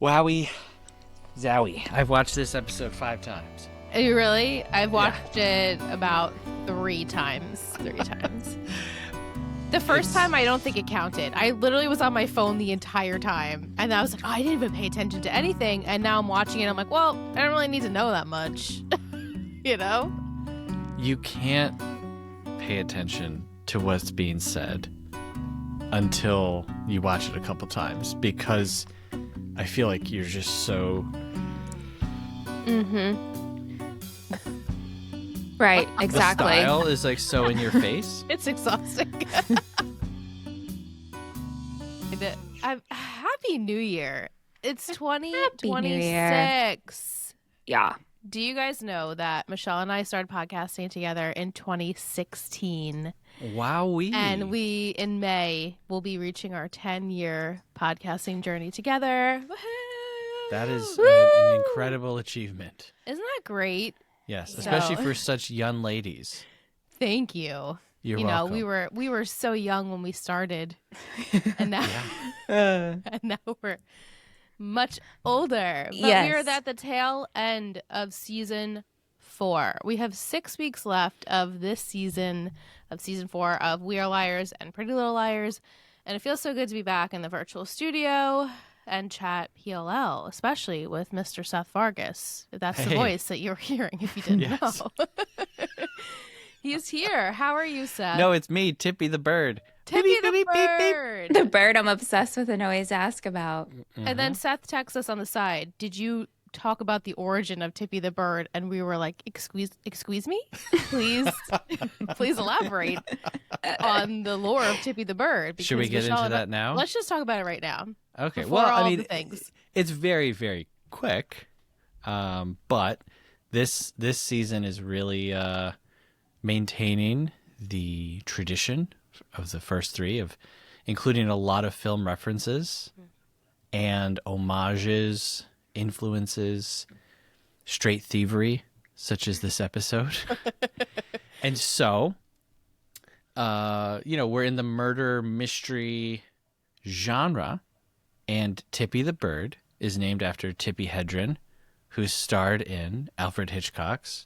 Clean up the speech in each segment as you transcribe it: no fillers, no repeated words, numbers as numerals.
Wowie, zowie. I've watched this episode 5 times. Are you really? I've watched it about 3 times. The first time, I don't think it counted. I literally was on my phone the entire time. And I was like, oh, I didn't even pay attention to anything. And now I'm watching it. I'm like, well, I don't really need to know that much. You know? You can't pay attention to what's being said until you watch it a couple times, because I feel like you're just so... Right, exactly. The style is like so in your face. It's exhausting. Happy New Year. It's 2026. Yeah. Do you guys know that Michelle and I started podcasting together in 2016? Wowee. And we, in May, will be reaching our 10-year podcasting journey together. Woohoo! That is an incredible achievement. Isn't that great? Yes, especially for such young ladies. Thank you. You're welcome. We were so young when we started, and now and now we're much older. But Yes. we are at the tail end of season 4. We have 6 weeks left of this season, of season 4 of We Are Liars and Pretty Little Liars, and it feels so good to be back in the virtual studio and chat PLL, especially with Mr. Seth Vargas. That's the voice that you're hearing if you didn't know. He's here. How are you, Seth? No, it's me, Tippi the bird. Tippi the bird. The bird I'm obsessed with and always ask about. And then Seth texts us on the side, did you talk about the origin of Tippi the bird? And we were like, excuse me? Please elaborate on the lore of Tippi the bird. Should we get into that now? Let's just talk about it right now. Okay. Before Well, all I mean, the things. it's very, very quick. But this season is really maintaining the tradition of the first 3, of including a lot of film references and homages, influences, straight thievery, such as this episode. And so, we're in the murder mystery genre, and Tippi the bird is named after Tippi Hedren, who starred in Alfred Hitchcock's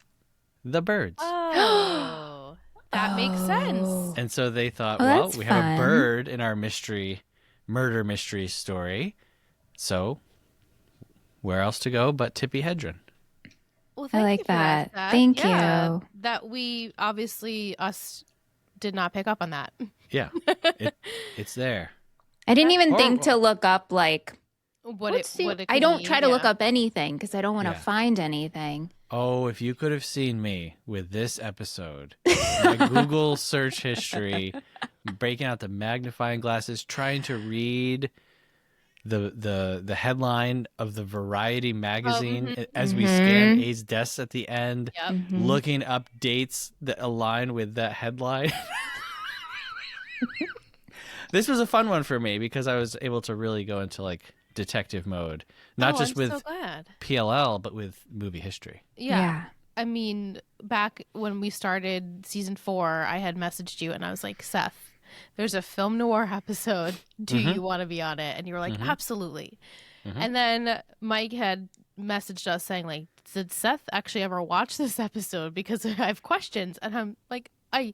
The Birds. Oh, that makes sense. And so they thought, that's we have fun. a bird in our murder mystery story. So where else to go but Tippi Hedren? Well, I thank like you for that. Seth. Thank Yeah, you. That we obviously did not pick up on that. Yeah, it's there. I didn't even think horrible. to look up like What it I don't could try to mean, look up anything because I don't want to Yeah. find anything. Oh, if you could have seen me with this episode, my Google search history, breaking out the magnifying glasses, trying to read the headline of the Variety magazine as we scan A's desk at the end, Yep. looking up dates that align with that headline. This was a fun one for me because I was able to really go into like detective mode, not just I'm with so glad. PLL, but with movie history. Yeah. I mean, back when we started season 4, I had messaged you and I was like, Seth, there's a film noir episode. Do you want to be on it? And you were like, absolutely. And then Mike had messaged us saying, like, did Seth actually ever watch this episode? Because I have questions. And I'm like, I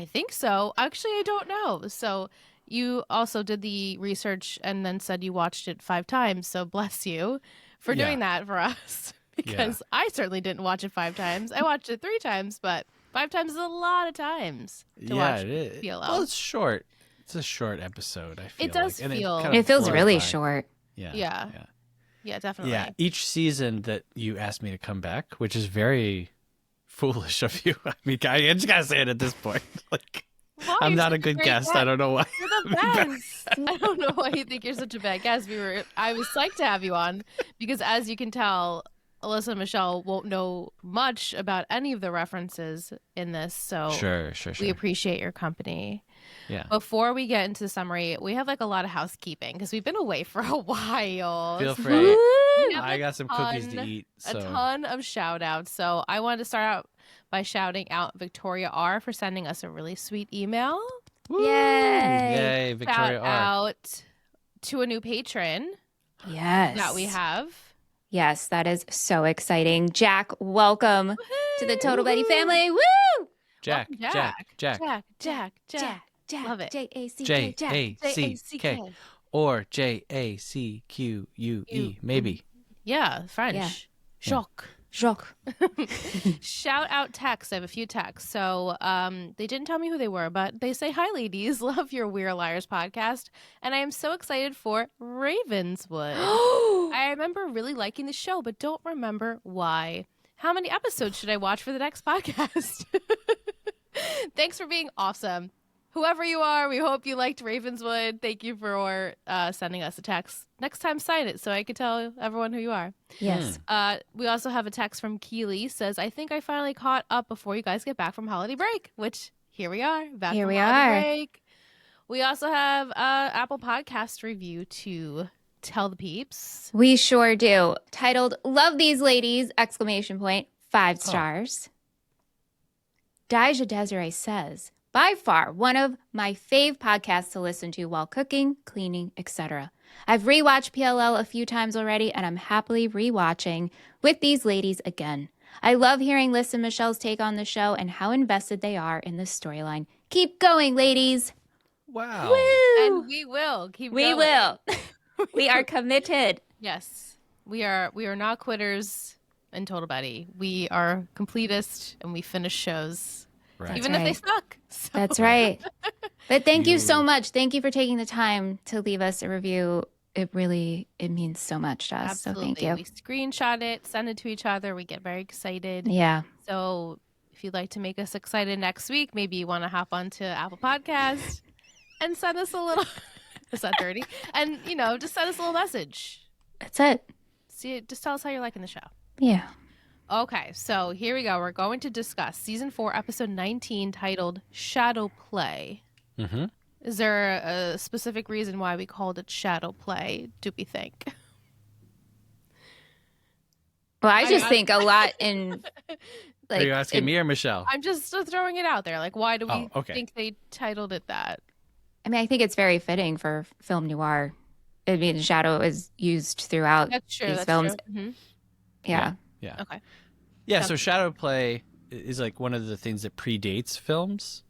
think so. Actually, I don't know. So you also did the research and then said you watched it 5 times. So bless you for doing that for us. Because I certainly didn't watch it 5 times. I watched it 3 times, but 5 times is a lot of times to watch it is. PLL. Well, it's short. It's a short episode, I feel It does like. And feel- kind of It feels really glorified. short. Yeah, definitely. Yeah, each season that you asked me to come back, which is very foolish of you. I mean, I just gotta say it at this point. Like, Well, I'm you're not a such good great guest. I don't know why. You're the best. I don't know why you think you're such a bad guest. I was psyched to have you on because, as you can tell, Alyssa and Michelle won't know much about any of the references in this. So Sure. we appreciate your company. Yeah. Before we get into the summary, we have like a lot of housekeeping because we've been away for a while. Feel So free. we have I a got some cookies to eat. A So ton of shout outs. So I wanted to start out by shouting out Victoria R for sending us a really sweet email. Woo! Yay. Yay, Victoria Shout R. out to a new patron, Yes. that we have. Yes, that is so exciting. Jack, welcome to the Total Betty family. Woo! Jack, Welcome, Jack. Love it. J-A-C-K, Jack. J-A-C-K. Or J-A-C-Q-U-E, maybe. Yeah, French. Yeah. Jacques. Jacques. Shout out texts. I have a few texts. So they didn't tell me who they were, but they say, "Hi, ladies. Love your We're Liars podcast. And I am so excited for Ravenswood. I remember really liking the show, but don't remember why. How many episodes should I watch for the next podcast?" Thanks for being awesome. Whoever you are, we hope you liked Ravenswood. Thank you for sending us a text. Next time, sign it so I can tell everyone who you are. Yes. We also have a text from Keely. Says, "I think I finally caught up before you guys get back from holiday break," which here we are. Back Here from we holiday are. break. We also have Apple Podcast review to tell the peeps. We sure do. Titled Love These Ladies! Exclamation point. 5 stars. Daija Desiree says, by far one of my fave podcasts to listen to while cooking, cleaning, etc. I've rewatched PLL a few times already, and I'm happily rewatching with these ladies again. I love hearing Liss and Michelle's take on the show and how invested they are in the storyline. Keep going, ladies. Wow. Woo! And we will keep We going. will. We are committed. Yes. We are not quitters in Total Betty. We are completists and we finish shows. Right. Even right. if they suck. So. That's right. But thank you You- so much. Thank you for taking the time to leave us a review. It means so much to us. Absolutely. So thank you. We screenshot it, send it to each other. We get very excited. Yeah. So if you'd like to make us excited next week, maybe you want to hop onto Apple Podcast and send us a little. It's not dirty. And, just send us a little message. That's it. Just tell us how you're liking the show. Yeah. Okay, so here we go. We're going to discuss season 4, episode 19, titled Shadow Play. Mm-hmm. Is there a specific reason why we called it Shadow Play, do we think? Well, I just think a lot in Are you asking me or Michelle? I'm just throwing it out there. Like, why do we okay. think they titled it that? I mean, I think it's very fitting for film noir. I mean, shadow is used throughout That's true. these That's films. true. Mhm. Yeah. Yeah. Okay. Yeah, so shadow play is like one of the things that predates films.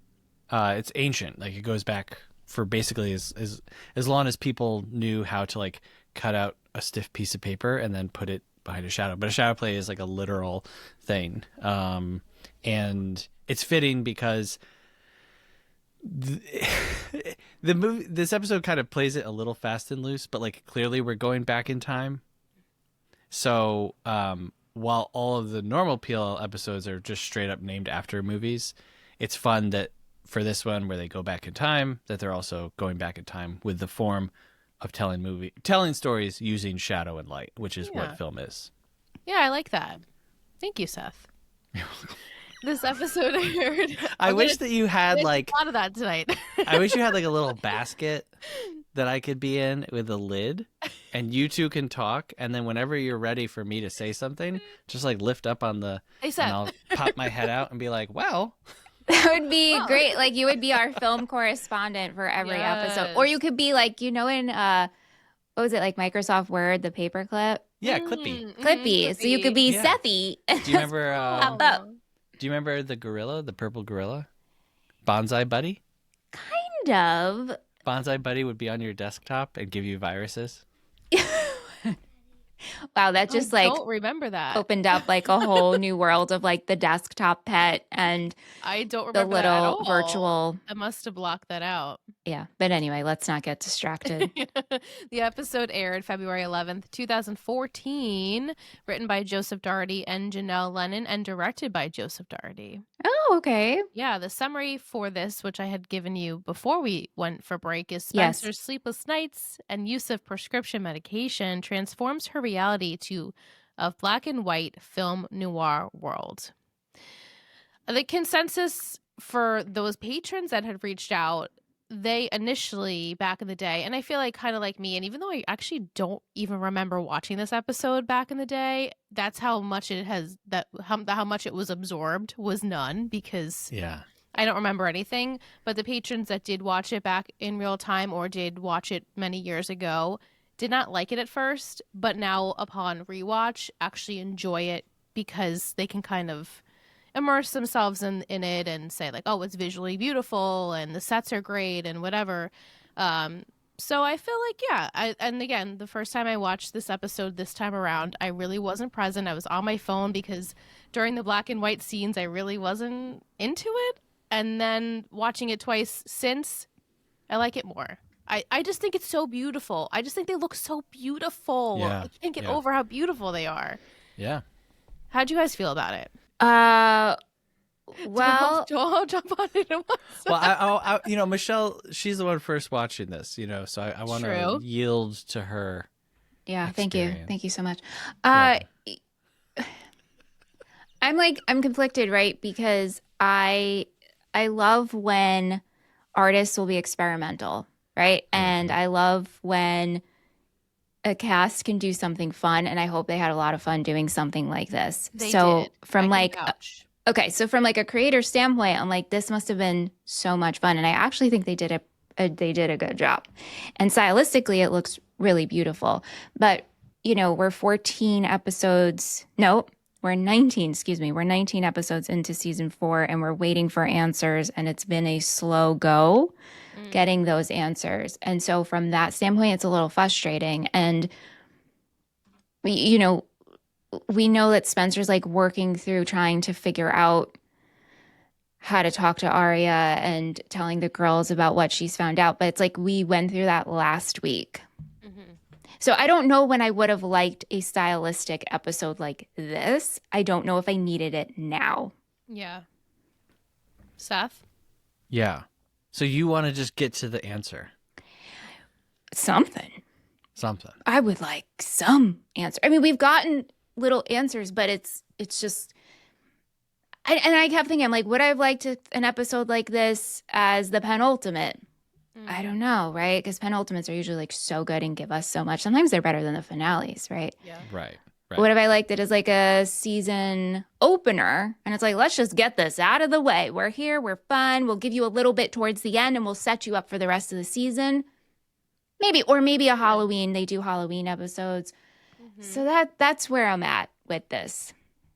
It's ancient. Like it goes back for basically as long as people knew how to like cut out a stiff piece of paper and then put it behind a shadow. But a shadow play is like a literal thing. And it's fitting because the movie, this episode kind of plays it a little fast and loose, but like clearly we're going back in time. So, while all of the normal PLL episodes are just straight up named after movies, it's fun that for this one where they go back in time, that they're also going back in time with the form of telling stories using shadow and light, which is what film is. Yeah, I like that. Thank you, Seth. This episode aired. I wish that you had like a lot of that tonight. I wish you had like a little basket that I could be in with a lid, and you two can talk, and then whenever you're ready for me to say something, just like lift up on the Hey, Seth. and I'll pop my head out and be like, "Well." That would be great. Like you would be our film correspondent for every episode. Or you could be like, in what was it, like Microsoft Word, the paperclip? Yeah, Clippy. Clippy. So you could be Yeah. Sethy. Do you remember Pop up. Do you remember the gorilla, the purple gorilla? Bonsai Buddy? Kind of. Bonsai Buddy would be on your desktop and give you viruses. Wow, that just I like don't remember that. opened up like a whole new world of like the desktop pet and I don't the remember that at little all. virtual. I must have blocked that out. Yeah. But anyway, let's not get distracted. The episode aired February 11th, 2014, written by Joseph Doherty and Janelle Lennon, and directed by Joseph Doherty. Oh, okay. Yeah, the summary for this, which I had given you before we went for break, is Yes. Spencer's sleepless nights and use of prescription medication transforms her reality to a black and white film noir world. The consensus for those patrons that had reached out, they initially, back in the day, and I feel like kind of like me, and even though I actually don't even remember watching this episode back in the day, that's how much it has, how much it was absorbed was none, because Yeah. I don't remember anything. But the patrons that did watch it back in real time or did watch it many years ago, did not like it at first, but now upon rewatch, actually enjoy it because they can kind of immerse themselves in it and say like, oh, it's visually beautiful and the sets are great and whatever. So I feel like, yeah. And again, the first time I watched this episode this time around, I really wasn't present. I was on my phone because during the black and white scenes, I really wasn't into it. And then watching it twice since, I like it more. I just think it's so beautiful. I just think they look so beautiful. Yeah, I can't get yeah. over how beautiful they are. Yeah. How'd you guys feel about it? Well, Don't jump on it at once. Well, I Michelle, she's the one first watching this, so I want to True. yield to her. yeah, thank you. Experience. Thank you so much. Yeah. I'm conflicted, right? Because I love when artists will be experimental, right? And I love when a cast can do something fun, and I hope they had a lot of fun doing something like this. They so did. from I like can vouch. okay, so from like a creator standpoint, I'm like, this must have been so much fun, and I actually think they did a good job. And stylistically, it looks really beautiful. But we're 14 episodes. No, we're 19. Excuse me, we're 19 episodes into season 4, and we're waiting for answers, and it's been a slow go getting those answers. And so from that standpoint, it's a little frustrating. And we know that Spencer's like working through trying to figure out how to talk to Arya and telling the girls about what she's found out. But it's like we went through that last week. Mm-hmm. So I don't know when I would have liked a stylistic episode like this. I don't know if I needed it now. Yeah. Seth? Yeah. So you want to just get to the answer. Something. I would like some answer. I mean, we've gotten little answers, but it's just and I kept thinking, I'm like, would I have liked an episode like this as the penultimate? I don't know, right? Because penultimates are usually like so good and give us so much. Sometimes they're better than the finales, right? Yeah. Right. What if I liked it as like a season opener? And it's like, let's just get this out of the way. We're here. We're fun. We'll give you a little bit towards the end and we'll set you up for the rest of the season. Maybe a Halloween. They do Halloween episodes. So that's where I'm at with this.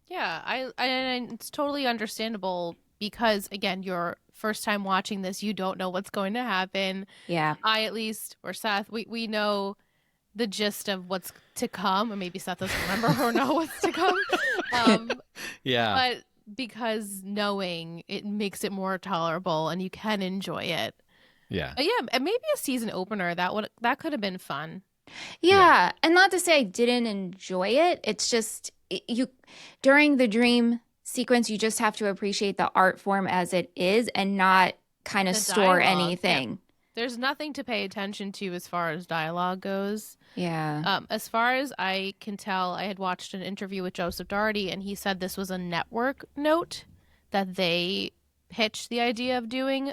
Yeah, and it's totally understandable because, again, your first time watching this, you don't know what's going to happen. Yeah. I, at least, or Seth, we know the gist of what's to come, or maybe Seth doesn't remember or know what's to come. Yeah. But because knowing it makes it more tolerable and you can enjoy it. Yeah. Yeah, and maybe a season opener that could have been fun. Yeah. And not to say I didn't enjoy it. It's just you during the dream sequence, you just have to appreciate the art form as it is and not kind of The store dialogue, anything. yeah. There's nothing to pay attention to as far as dialogue goes. Yeah. As far as I can tell, I had watched an interview with Joseph Doherty, and he said this was a network note that they pitched the idea of doing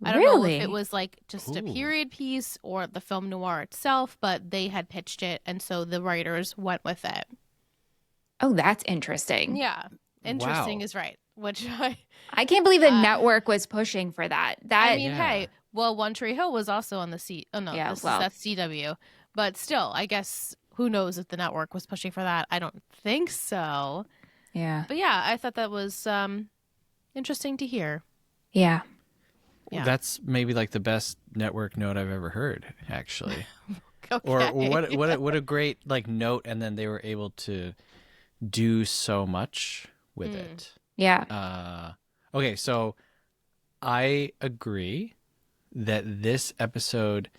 I don't know if it was like just a period piece or the film noir itself, but they had pitched it, and so the writers went with it. Oh, that's interesting. Yeah. Interesting Wow. is right. Which I can't believe the network was pushing for that. I mean, Yeah. hey, well, One Tree Hill was also on the C. Oh no, Yeah, that's CW. But still, I guess who knows if the network was pushing for that? I don't think so. Yeah. But yeah, I thought that was interesting to hear. Yeah. Yeah. That's maybe like the best network note I've ever heard, actually. Okay. Or what a great like note, and then they were able to do so much with it. Yeah. Okay, so I agree that this episode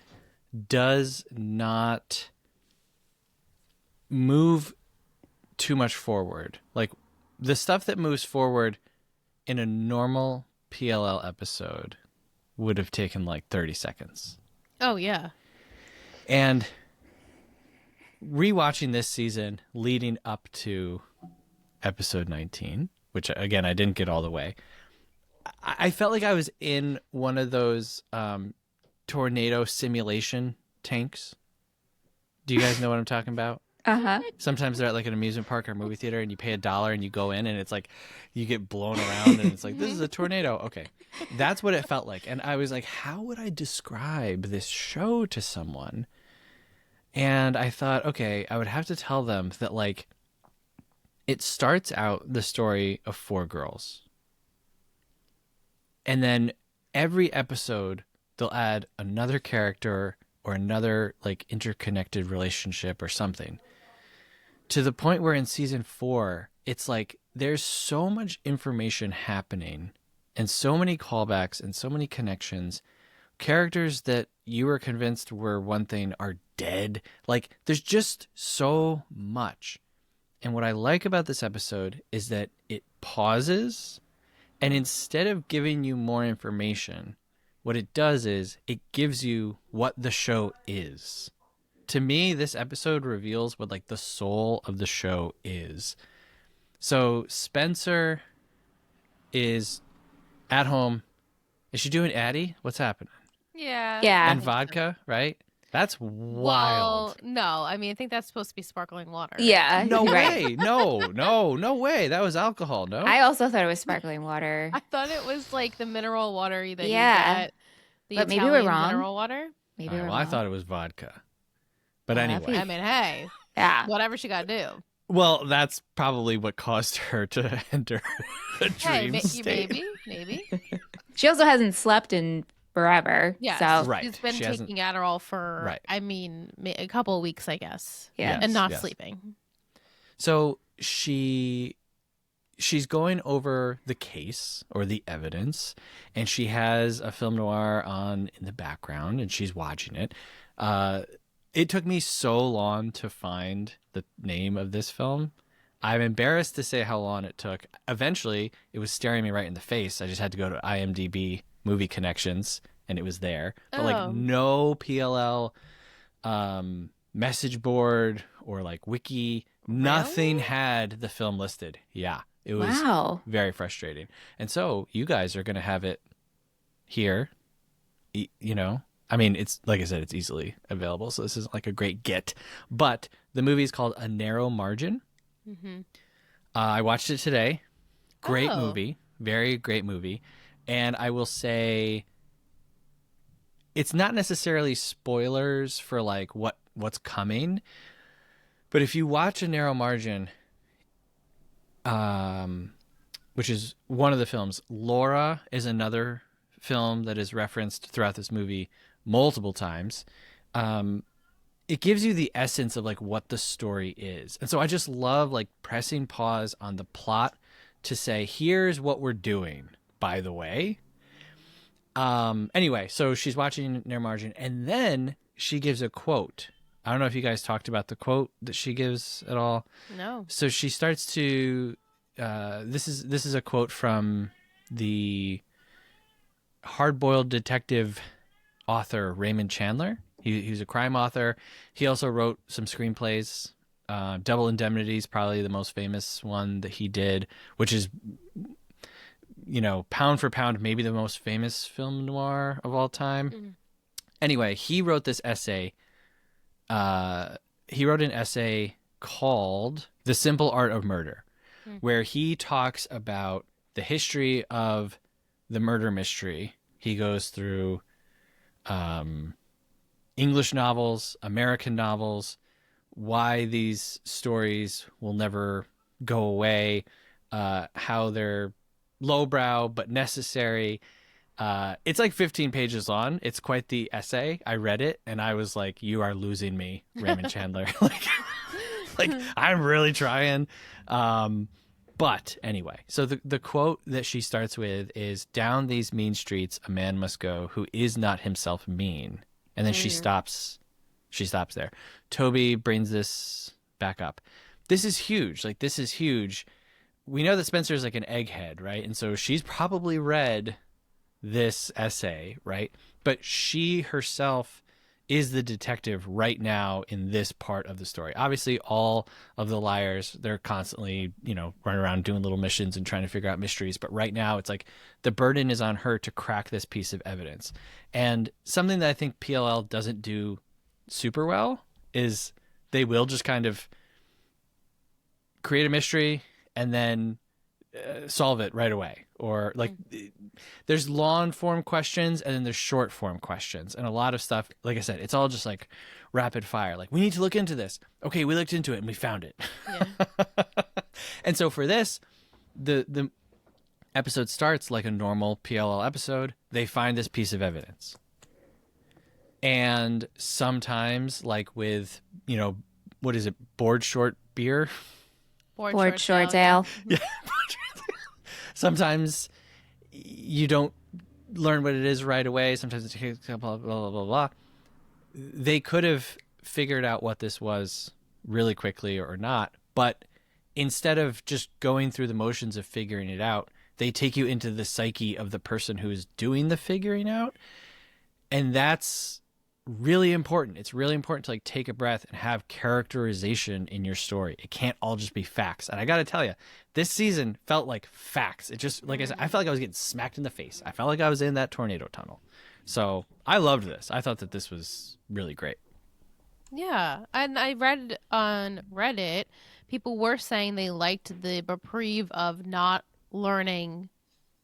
does not move too much forward. Like the stuff that moves forward in a normal PLL episode would have taken like 30 seconds. Oh yeah. And rewatching this season leading up to episode 19, which again I didn't get all the way, I felt like I was in one of those tornado simulation tanks. Do you guys know what I'm talking about? Uh-huh. Sometimes they're at like an amusement park or movie theater and you pay $1 and you go in and it's like you get blown around and it's like, this is a tornado. Okay. That's what it felt like. And I was like, how would I describe this show to someone? And I thought, okay, I would have to tell them that, like, it starts out the story of 4 girls. And then every episode, they'll add another character or another, like, interconnected relationship or something. To the point where in season 4, it's like there's so much information happening and so many callbacks and so many connections. Characters that you were convinced were one thing are dead. Like, there's just so much. And what I like about this episode is that it pauses, and instead of giving you more information, what it does is it gives you what the show is. To me, this episode reveals what, like, the soul of the show is. So Spencer is at home. Is she doing Addie? What's happening? Yeah. Yeah. And vodka, right? That's Well, wild. no. I mean, I think that's supposed to be sparkling water. Yeah. No right. way. No way. That was alcohol, no? I also thought it was sparkling water. I thought it was like the mineral water that Yeah. you get. The But maybe we're Italian wrong. Mineral water. Maybe All right, we're well, I wrong. thought it was vodka. But Well, that'd anyway. I mean, hey, Yeah. whatever she got to do. Well, that's probably what caused her to enter a Hey, dream state. maybe. She also hasn't slept in forever. Yes. So, Right. She's been She hasn't- taking Adderall for, Right. I mean, a couple of weeks, I guess. yeah. Yes. And not sleeping. So she's going over the case or the evidence, and she has a film noir on in the background, and she's watching it. It took me so long to find the name of this film. I'm embarrassed to say how long it took. Eventually, it was staring me right in the face. I just had to go to IMDb Movie Connections, and it was there. But Oh. like no PLL message board or like wiki, nothing had the film listed. Yeah, it was Wow. very frustrating. And so you guys are going to have it here, you know. I mean, it's like I said, it's easily available, so this isn't like a great get. But the movie is called A Narrow Margin. Mm-hmm. I watched it today. Great Oh. movie, very great movie. And I will say, it's not necessarily spoilers for like what's coming, but if you watch A Narrow Margin, which is one of the films, Laura is another film that is referenced throughout this movie multiple times. It gives you the essence of like what the story is. And so I just love like pressing pause on the plot to say, here's what we're doing, by the way. Anyway, so she's watching Near Margin, and then she gives a quote. I don't know if you guys talked about the quote that she gives at all. No. So she starts to this is a quote from the hard-boiled detective author Raymond Chandler. He's a crime author. He also wrote some screenplays. Double Indemnity is probably the most famous one that he did, which is, you know, pound for pound, maybe the most famous film noir of all time. Mhm. Anyway, he wrote this essay. He wrote an essay called The Simple Art of Murder, where he talks about the history of the murder mystery. He goes through English novels, American novels, why these stories will never go away, how they're lowbrow but necessary. It's like 15 pages long. It's quite the essay. I read it and I was like, you are losing me, Raymond Chandler. like I'm really trying. But anyway, so the quote that she starts with is, down these mean streets a man must go who is not himself mean. And then she stops there. Toby brings this back up. This is huge. Like, this is huge. We know that Spencer is like an egghead, right? And so she's probably read this essay, right? But she herself is the detective right now in this part of the story. Obviously, all of the liars, they're constantly, you know, running around doing little missions and trying to figure out mysteries. But right now, it's like the burden is on her to crack this piece of evidence. And something that I think PLL doesn't do super well is they will just kind of create a mystery and then solve it right away. Or like there's long form questions and then there's short form questions. And a lot of stuff, like I said, it's all just like rapid fire. Like, we need to look into this. Okay, we looked into it and we found it. Yeah. And so for this, the episode starts like a normal PLL episode. They find this piece of evidence. And sometimes, like with, what is it, board short beer? Board short ale. Yeah. Sometimes you don't learn what it is right away. Sometimes it takes blah, blah, blah, blah, blah. They could have figured out what this was really quickly or not, but instead of just going through the motions of figuring it out, they take you into the psyche of the person who is doing the figuring out. And that's really important. It's really important to like take a breath and have characterization in your story. It can't all just be facts. And I got to tell you, this season felt like facts. It just, like I said, I felt like I was getting smacked in the face. I felt like I was in that tornado tunnel. So I loved this. I thought that this was really great. Yeah. And I read on Reddit, people were saying they liked the reprieve of not learning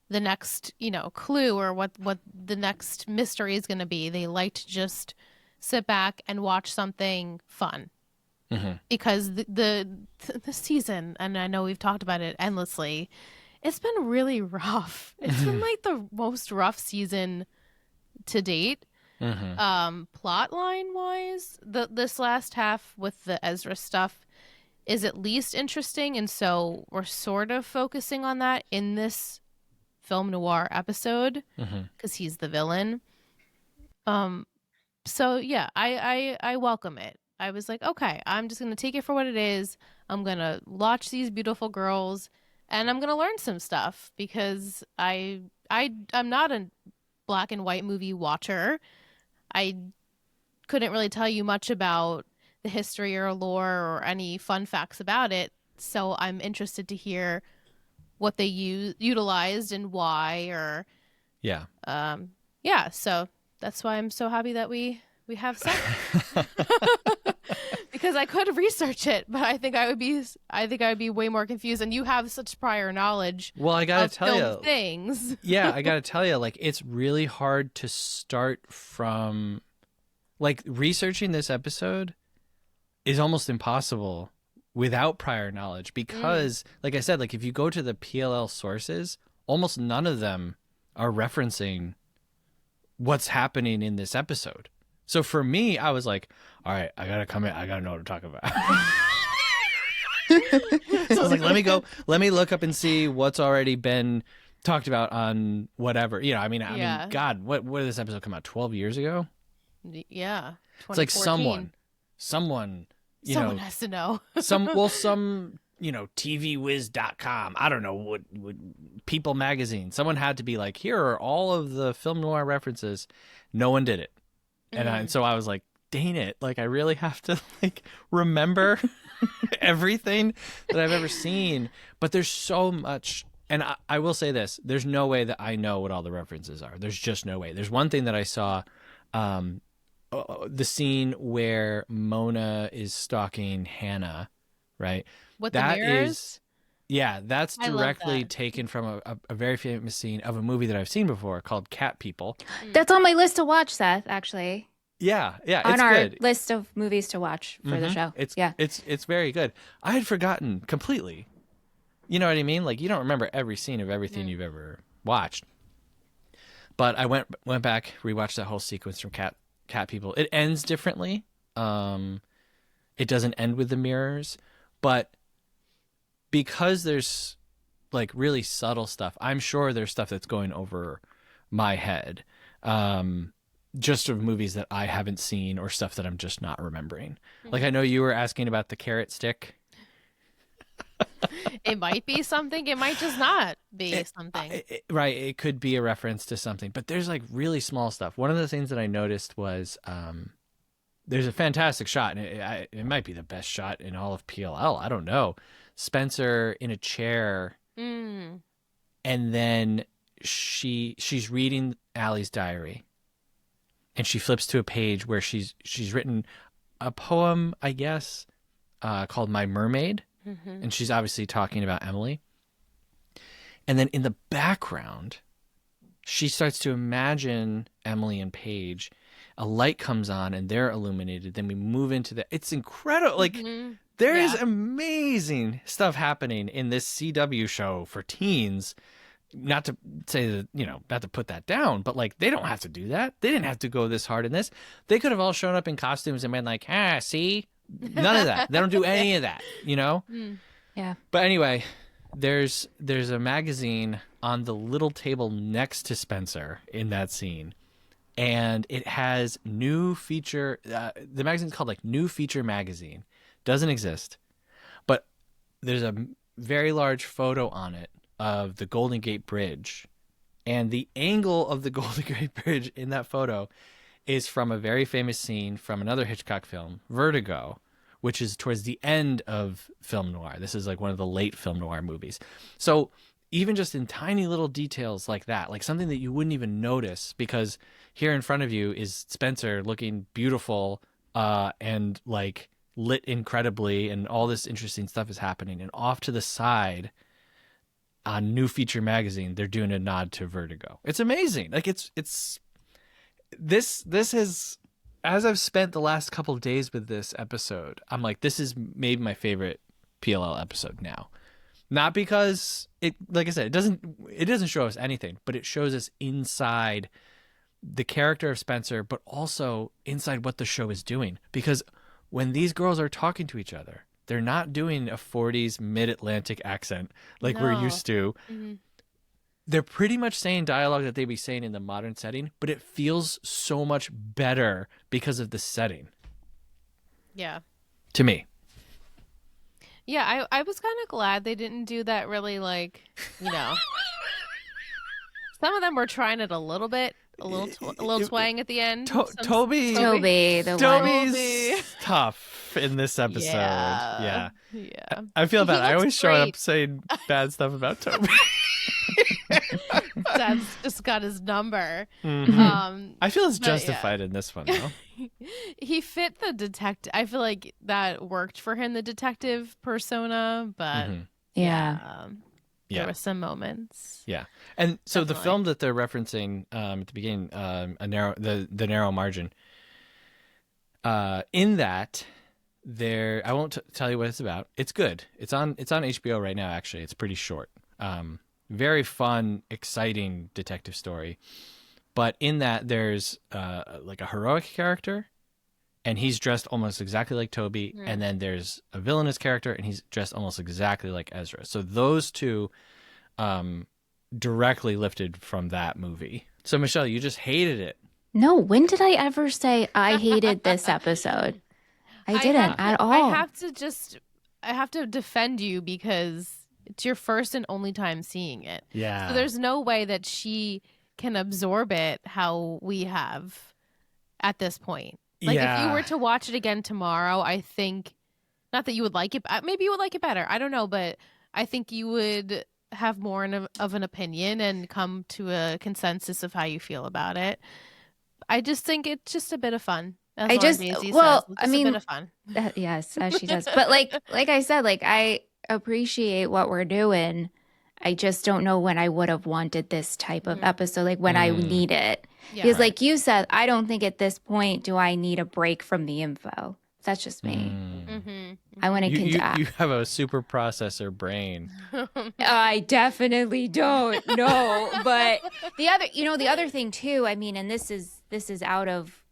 the next, clue or what the next mystery is going to be. They like to just sit back and watch something fun. Mm-hmm. Because the season, and I know we've talked about it endlessly, it's been really rough. It's been like the most rough season to date. Mm-hmm. Plot line wise, this last half with the Ezra stuff is at least interesting, and so we're sort of focusing on that in this film noir episode because he's the villain. So yeah, I welcome it. I was like, okay, I'm just gonna take it for what it is. I'm gonna watch these beautiful girls, and I'm gonna learn some stuff because I'm not a black and white movie watcher. I couldn't really tell you much about the history or lore or any fun facts about it, so I'm interested to hear what they utilized and why, or so that's why I'm so happy that we have Seth. Because I could research it, but I think I would be way more confused, and you have such prior knowledge. Well, I gotta tell you things. Yeah, I gotta tell you, like, it's really hard to start from, like, researching this episode is almost impossible without prior knowledge because, like I said, like if you go to the PLL sources, almost none of them are referencing what's happening in this episode. So for me, I was like, all right, I gotta come in. I gotta know what to talk about. So I was like, let me look up and see what's already been talked about on whatever. I mean, God, what did this episode come out 12 years ago? Yeah. It's like someone, someone has to know. some TVWiz.com. I don't know what People Magazine. Someone had to be like, here are all of the film noir references. No one did it. And so I was like, dang it. Like, I really have to like remember everything that I've ever seen. But there's so much. And I will say this. There's no way that I know what all the references are. There's just no way. There's one thing that I saw, the scene where Mona is stalking Hannah, right? What, that the mirrors? That's directly taken from a very famous scene of a movie that I've seen before called Cat People. That's on my list to watch, Seth, actually. Yeah, on it's our good. list of movies to watch for the show. It's very good. I had forgotten completely. You know what I mean? Like, you don't remember every scene of everything you've ever watched. But I went back, rewatched that whole sequence from Cat People. It ends differently. It doesn't end with the mirrors, but because there's like really subtle stuff, I'm sure there's stuff that's going over my head, just of movies that I haven't seen or stuff that I'm just not remembering. Like, I know you were asking about the carrot stick. It might be something. It might just not be something. Right. It could be a reference to something, but there's like really small stuff. One of the things that I noticed was there's a fantastic shot, and it might be the best shot in all of PLL. I don't know. Spencer in a chair, and then she's reading Allie's diary, and she flips to a page where she's written a poem, I guess, called My Mermaid. And she's obviously talking about Emily. And then in the background, she starts to imagine Emily and Paige. A light comes on and they're illuminated. Then we move into the. It's incredible. Like, there's amazing stuff happening in this CW show for teens. Not to say that, not to put that down, but like, they don't have to do that. They didn't have to go this hard in this. They could have all shown up in costumes and been like, see? None of that. They don't do any of that, Yeah. But anyway, there's a magazine on the little table next to Spencer in that scene. And it has new feature. The magazine's called like New Feature Magazine. Doesn't exist. But there's a very large photo on it of the Golden Gate Bridge. And the angle of the Golden Gate Bridge in that photo is from a very famous scene from another Hitchcock film, Vertigo, which is towards the end of film noir. This is like one of the late film noir movies. So even just in tiny little details like that, like something that you wouldn't even notice, because here in front of you is Spencer looking beautiful and like lit incredibly, and all this interesting stuff is happening. And off to the side on New Feature Magazine, they're doing a nod to Vertigo. It's amazing. Like this has, as I've spent the last couple of days with this episode, I'm like, this is maybe my favorite PLL episode now. Not because it, like I said, it doesn't show us anything, but it shows us inside the character of Spencer, but also inside what the show is doing. Because when these girls are talking to each other, they're not doing a 40s mid-Atlantic accent like we're used to. Mm-hmm. They're pretty much saying dialogue that they'd be saying in the modern setting, but it feels so much better because of the setting. Yeah. To me. Yeah, I was kind of glad they didn't do that really, like, some of them were trying it a little bit, a little twang at the end. Toby's tough in this episode. Yeah. I feel bad. I always show up saying bad stuff about Toby. Dad's just got his number. Mm-hmm. I feel it's justified in this one, though. He fit the detective. I feel like that worked for him, the detective persona, but there were some moments. Yeah. And so the film that they're referencing at the beginning, the Narrow Margin, in that, I won't tell you what it's about. It's good. It's on HBO right now, actually. It's pretty short. Very fun, exciting detective story. But in that, there's like a heroic character, and he's dressed almost exactly like Toby. Mm. And then there's a villainous character, and he's dressed almost exactly like Ezra. So those two directly lifted from that movie. So, Michelle, you just hated it. No, when did I ever say I hated this episode? I didn't at all. I have to defend you because it's your first and only time seeing it. Yeah. So there's no way that she can absorb it how we have at this point. Like, if you were to watch it again tomorrow, I think, not that you would like it, maybe you would like it better. I don't know, but I think you would have more of an opinion and come to a consensus of how you feel about it. I just think it's just a bit of fun. A bit of fun. Yes, as she says. But like I said, like, I appreciate what we're doing. I just don't know when I would have wanted this type of episode, like when I need it. Yeah. Because like you said, I don't think at this point do I need a break from the info. That's just me. Mm-hmm. I want to you have a super processor brain. I definitely don't. No, but the other thing too, I mean, and this is out of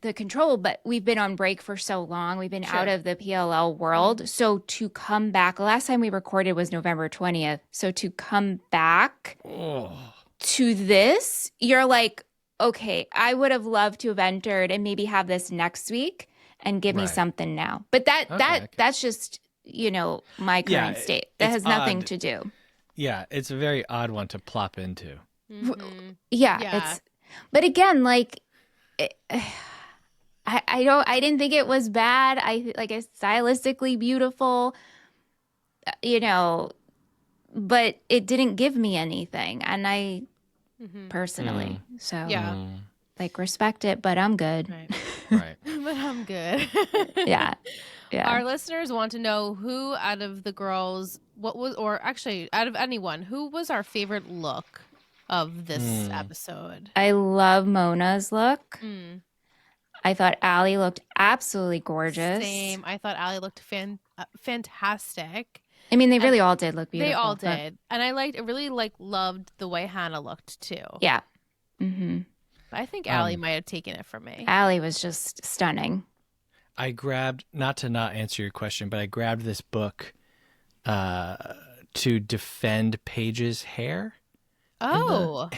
the control, but we've been on break for so long. We've been out of the PLL world. So to come back, the last time we recorded was November 20th. So to come back to this, you're like, okay, I would have loved to have entered and maybe have this next week and give me something now. But that's just, my current state. That has nothing to do. Yeah, it's a very odd one to plop into. Mm-hmm. Yeah. But again, like, I didn't think it was bad. It's stylistically beautiful, but it didn't give me anything. And I personally, respect it, but I'm good. Right. But I'm good. Yeah. Yeah. Our listeners want to know who out of the girls, or actually out of anyone, who was our favorite look of this episode? I love Mona's look. Mm. I thought Allie looked absolutely gorgeous. Same. I thought Allie looked fantastic. I mean, they really all did look beautiful. They all did. And I really loved the way Hannah looked too. Yeah. Mm-hmm. But I think Allie might have taken it from me. Allie was just stunning. I grabbed, not to not answer your question, but I grabbed this book to defend Paige's hair. Oh.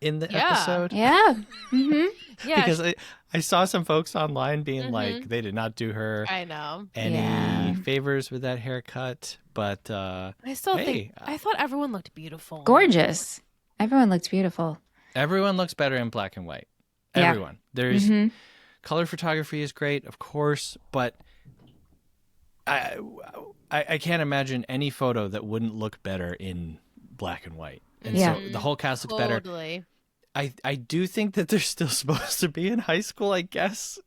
In the episode. Yeah. Mm-hmm. Yeah. Because I saw some folks online being like, they did not do her I know. any favors with that haircut. But I still think, I thought everyone looked beautiful. Gorgeous. Everyone looked beautiful. Everyone looks better in black and white. Yeah. Everyone. There's color photography is great, of course, but I can't imagine any photo that wouldn't look better in black and white. And so the whole cast looks better. Totally. I do think that they're still supposed to be in high school, I guess,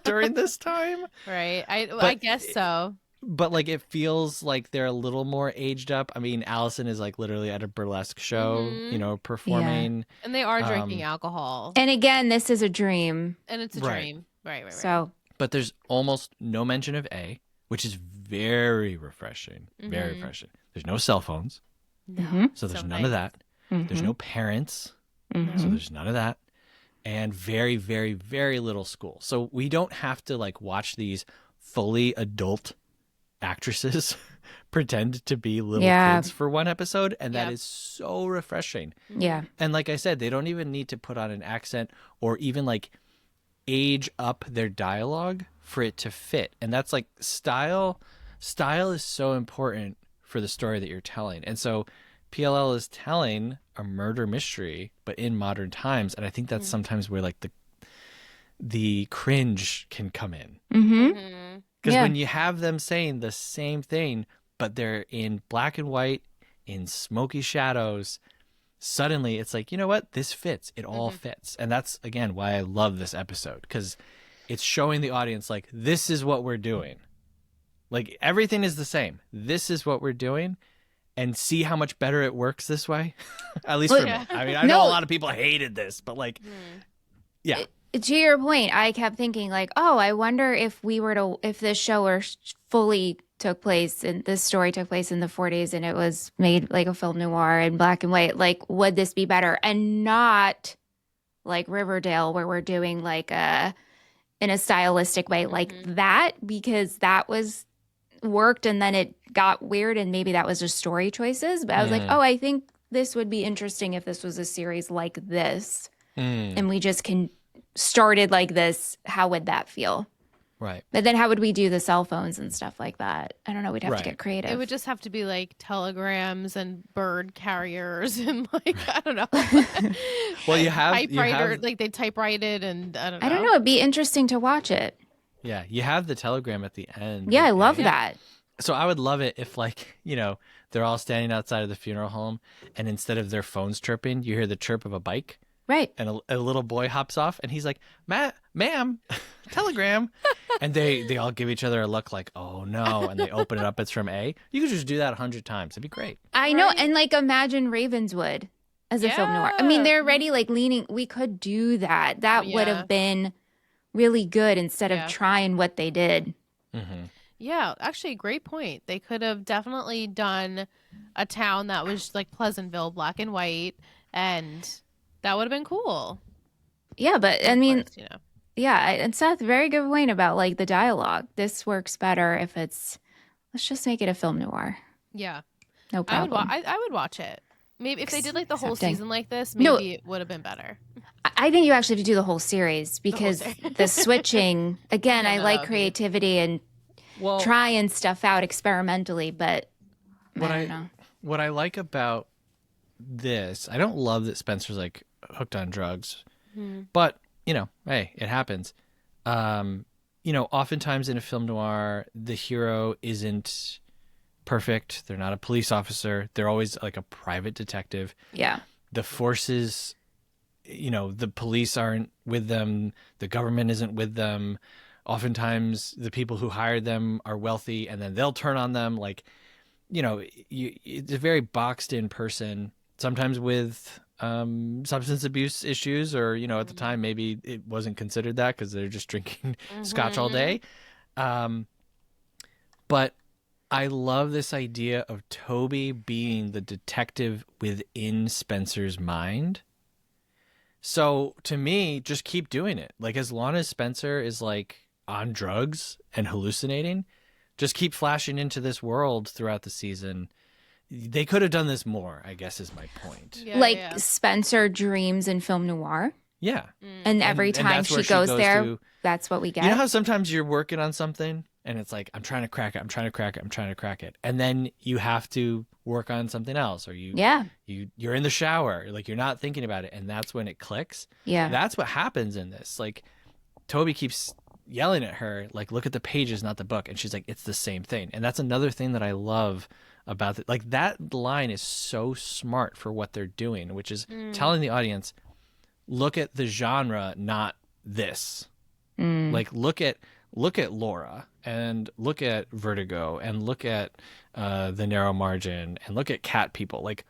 during this time. Right. I guess so. But like it feels like they're a little more aged up. I mean, Allison is like literally at a burlesque show, you know, performing. And they are drinking alcohol. And again, this is a dream. And it's a dream. Right. So, but there's almost no mention of A, which is very refreshing. Very refreshing. There's no cell phones. No. So there's none of that. There's no parents. So there's none of that. And very, very, very little school. So we don't have to like watch these fully adult actresses pretend to be little kids for one episode. And that is so refreshing. Yeah. And like I said, they don't even need to put on an accent or even like age up their dialogue for it to fit. And that's like style is so important for the story that you're telling. And so PLL is telling a murder mystery, but in modern times. And I think that's sometimes where like the cringe can come in. Because when you have them saying the same thing, but they're in black and white, in smoky shadows, suddenly it's like, you know what? This fits. It all fits. And that's, again, why I love this episode. Because it's showing the audience, like, this is what we're doing. Like, everything is the same. This is what we're doing. And see how much better it works this way? At least for me. I mean, I know a lot of people hated this, but like, to your point, I kept thinking like, oh, I wonder if this show were fully took place and this story took place in the 40s and it was made like a film noir in black and white, like, would this be better? And not like Riverdale where we're doing like in a stylistic way like that, because that was worked and then it got weird and maybe that was just story choices. But I was like, oh, I think this would be interesting if this was a series like this and we just started like this. How would that feel? Right. But then how would we do the cell phones and stuff like that? I don't know. We'd have to get creative. It would just have to be like telegrams and bird carriers and like, I don't know. Well, you have like they typewrite it and I don't know. I don't know. It'd be interesting to watch it. Yeah, you have the telegram at the end. Yeah, I love that. So I would love it if, like, you know, they're all standing outside of the funeral home, and instead of their phones chirping, you hear the chirp of a bike. Right. And a little boy hops off, and he's like, ma'am, telegram. And they all give each other a look like, oh, no. And they open it up. It's from A. You could just do that 100 times. It'd be great. I know. And, like, imagine Ravenswood as a film noir. I mean, they're already, like, leaning. We could do that. That would have been really good instead of trying what they did. Yeah, actually, great point. They could have definitely done a town that was like Pleasantville, black and white, and that would have been cool. Yeah, but I mean, you know. Yeah, and Seth, very good point about like the dialogue. This works better if let's just make it a film noir. Yeah, no problem. I would watch it. Maybe if they did like the whole season like this, maybe it would have been better. I think you actually have to do the whole series because the switching, again, I like creativity and trying stuff out experimentally, but I don't know. What I like about this, I don't love that Spencer's like hooked on drugs, but, you know, hey, it happens. You know, oftentimes in a film noir, the hero isn't perfect. They're not a police officer. They're always like a private detective. Yeah. The forces, you know, the police aren't with them. The government isn't with them. oftentimes the people who hired them are wealthy, and then they'll turn on them. Like, it's a very boxed in person, sometimes with substance abuse issues, or, at the time, maybe it wasn't considered that because they're just drinking scotch all day. But I love this idea of Toby being the detective within Spencer's mind. So to me, just keep doing it. Like, as long as Spencer is like on drugs and hallucinating, just keep flashing into this world throughout the season. They could have done this more, I guess, is my point. Yeah, Spencer dreams in film noir. Yeah. And every time she goes there, that's what we get. You know how sometimes you're working on something and it's like, I'm trying to crack it. And then you have to work on something else, or you're in the shower, like you're not thinking about it. And that's when it clicks. Yeah. That's what happens in this. Like, Toby keeps yelling at her, like, look at the pages, not the book. And she's like, it's the same thing. And that's another thing that I love about it. Like, that line is so smart for what they're doing, which is telling the audience, look at the genre, not this. Like, look at Laura, and look at Vertigo, and look at The Narrow Margin, and look at Cat People. Like,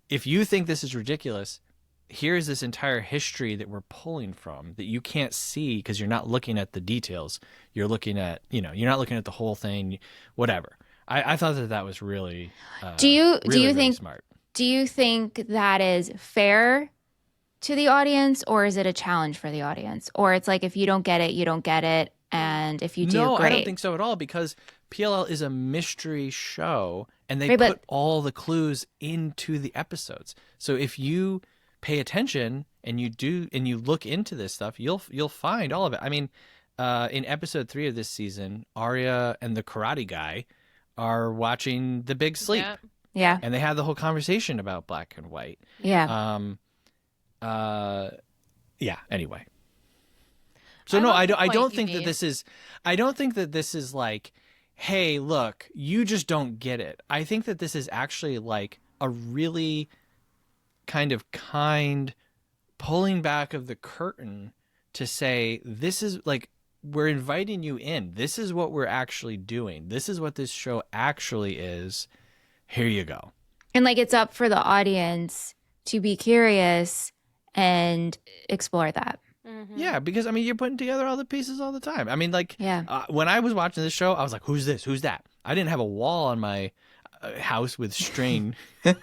if you think this is ridiculous, here's this entire history that we're pulling from that you can't see because you're not looking at the details. You're looking at, you're not looking at the whole thing, whatever. I thought that was really, do you really think smart. Do you think that is fair to the audience, or is it a challenge for the audience? Or it's like, if you don't get it, you don't get it. And if you do, no, great. I don't think so at all, because PLL is a mystery show, and they put all the clues into the episodes. So if you pay attention and you look into this stuff, you'll find all of it. I mean, in episode 3 of this season, Arya and the karate guy are watching The Big Sleep. Yeah. And they have the whole conversation about black and white. Yeah. Yeah. Anyway. So no, I don't think that this is like, hey, look, you just don't get it. I think that this is actually like a really kind of kind pulling back of the curtain to say, this is like, we're inviting you in. This is what we're actually doing. This is what this show actually is. Here you go. And like, it's up for the audience to be curious and explore that. Yeah, because, I mean, you're putting together all the pieces all the time. I mean, like, when I was watching this show, I was like, who's this? Who's that? I didn't have a wall on my house with string. But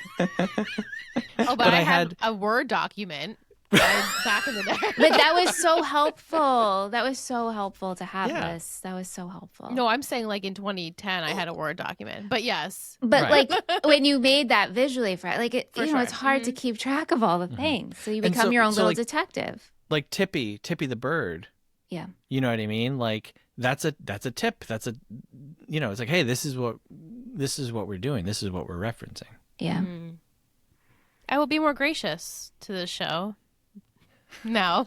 I had a Word document back in the day. But that was so helpful. That was so helpful to have this. That was so helpful. No, I'm saying like in 2010, I had a Word document. But yes. But like, when you made that visually, like, it's hard to keep track of all the things. So you become your own little detective. Like Tippi the bird. Yeah. You know what I mean? Like, that's a tip. That's a, it's like, hey, this is what we're doing. This is what we're referencing. Yeah. I will be more gracious to this show now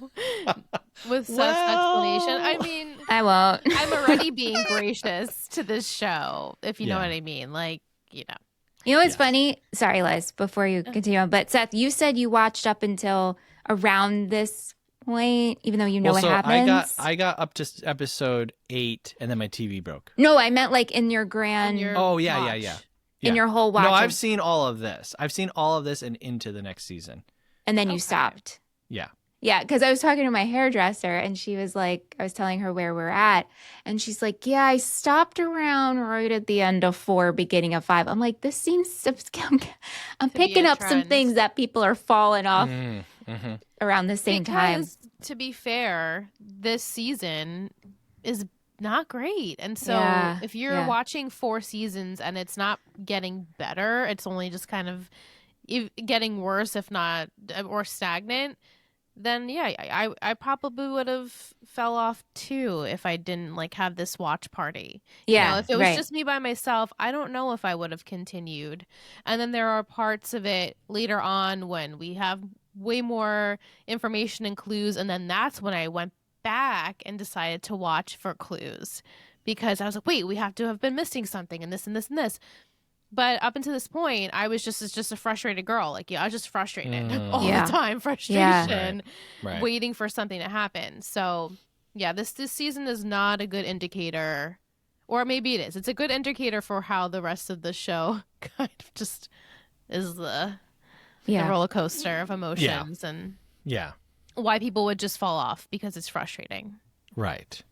with Seth's explanation. I mean, I won't. I'm already being gracious to this show, if you know what I mean. Like, You know what's funny? Sorry, Liz, before you continue on. But Seth, you said you watched up until around this point, even though what happens. I got up to episode 8, and then my TV broke. No, I meant like in your grand. Yeah. In your whole watch. No, I've seen all of this. I've seen all of this and into the next season. And then you stopped. Yeah. Yeah, because I was talking to my hairdresser, and she was like, I was telling her where we're at, and she's like, yeah, I stopped around right at the end of 4, beginning of 5. I'm like, this seems, I'm picking up some things that people are falling off around the same time. To be fair, this season is not great. And so if you're watching 4 seasons and it's not getting better, it's only just kind of getting worse, if not, or stagnant, then I probably would have fell off too if I didn't like have this watch party. Yeah, if it was just me by myself, I don't know if I would have continued. And then there are parts of it later on when we have way more information and clues, and then that's when I went back and decided to watch for clues, because I was like, wait, we have to have been missing something, and this and this and this. But up until this point, I was just a frustrated girl. Like, I was just frustrated all the time. Frustration, waiting for something to happen. So Yeah, this season is not a good indicator, or maybe it is. It's a good indicator for how the rest of the show kind of just is the roller coaster of emotions and why people would just fall off because it's frustrating. Right.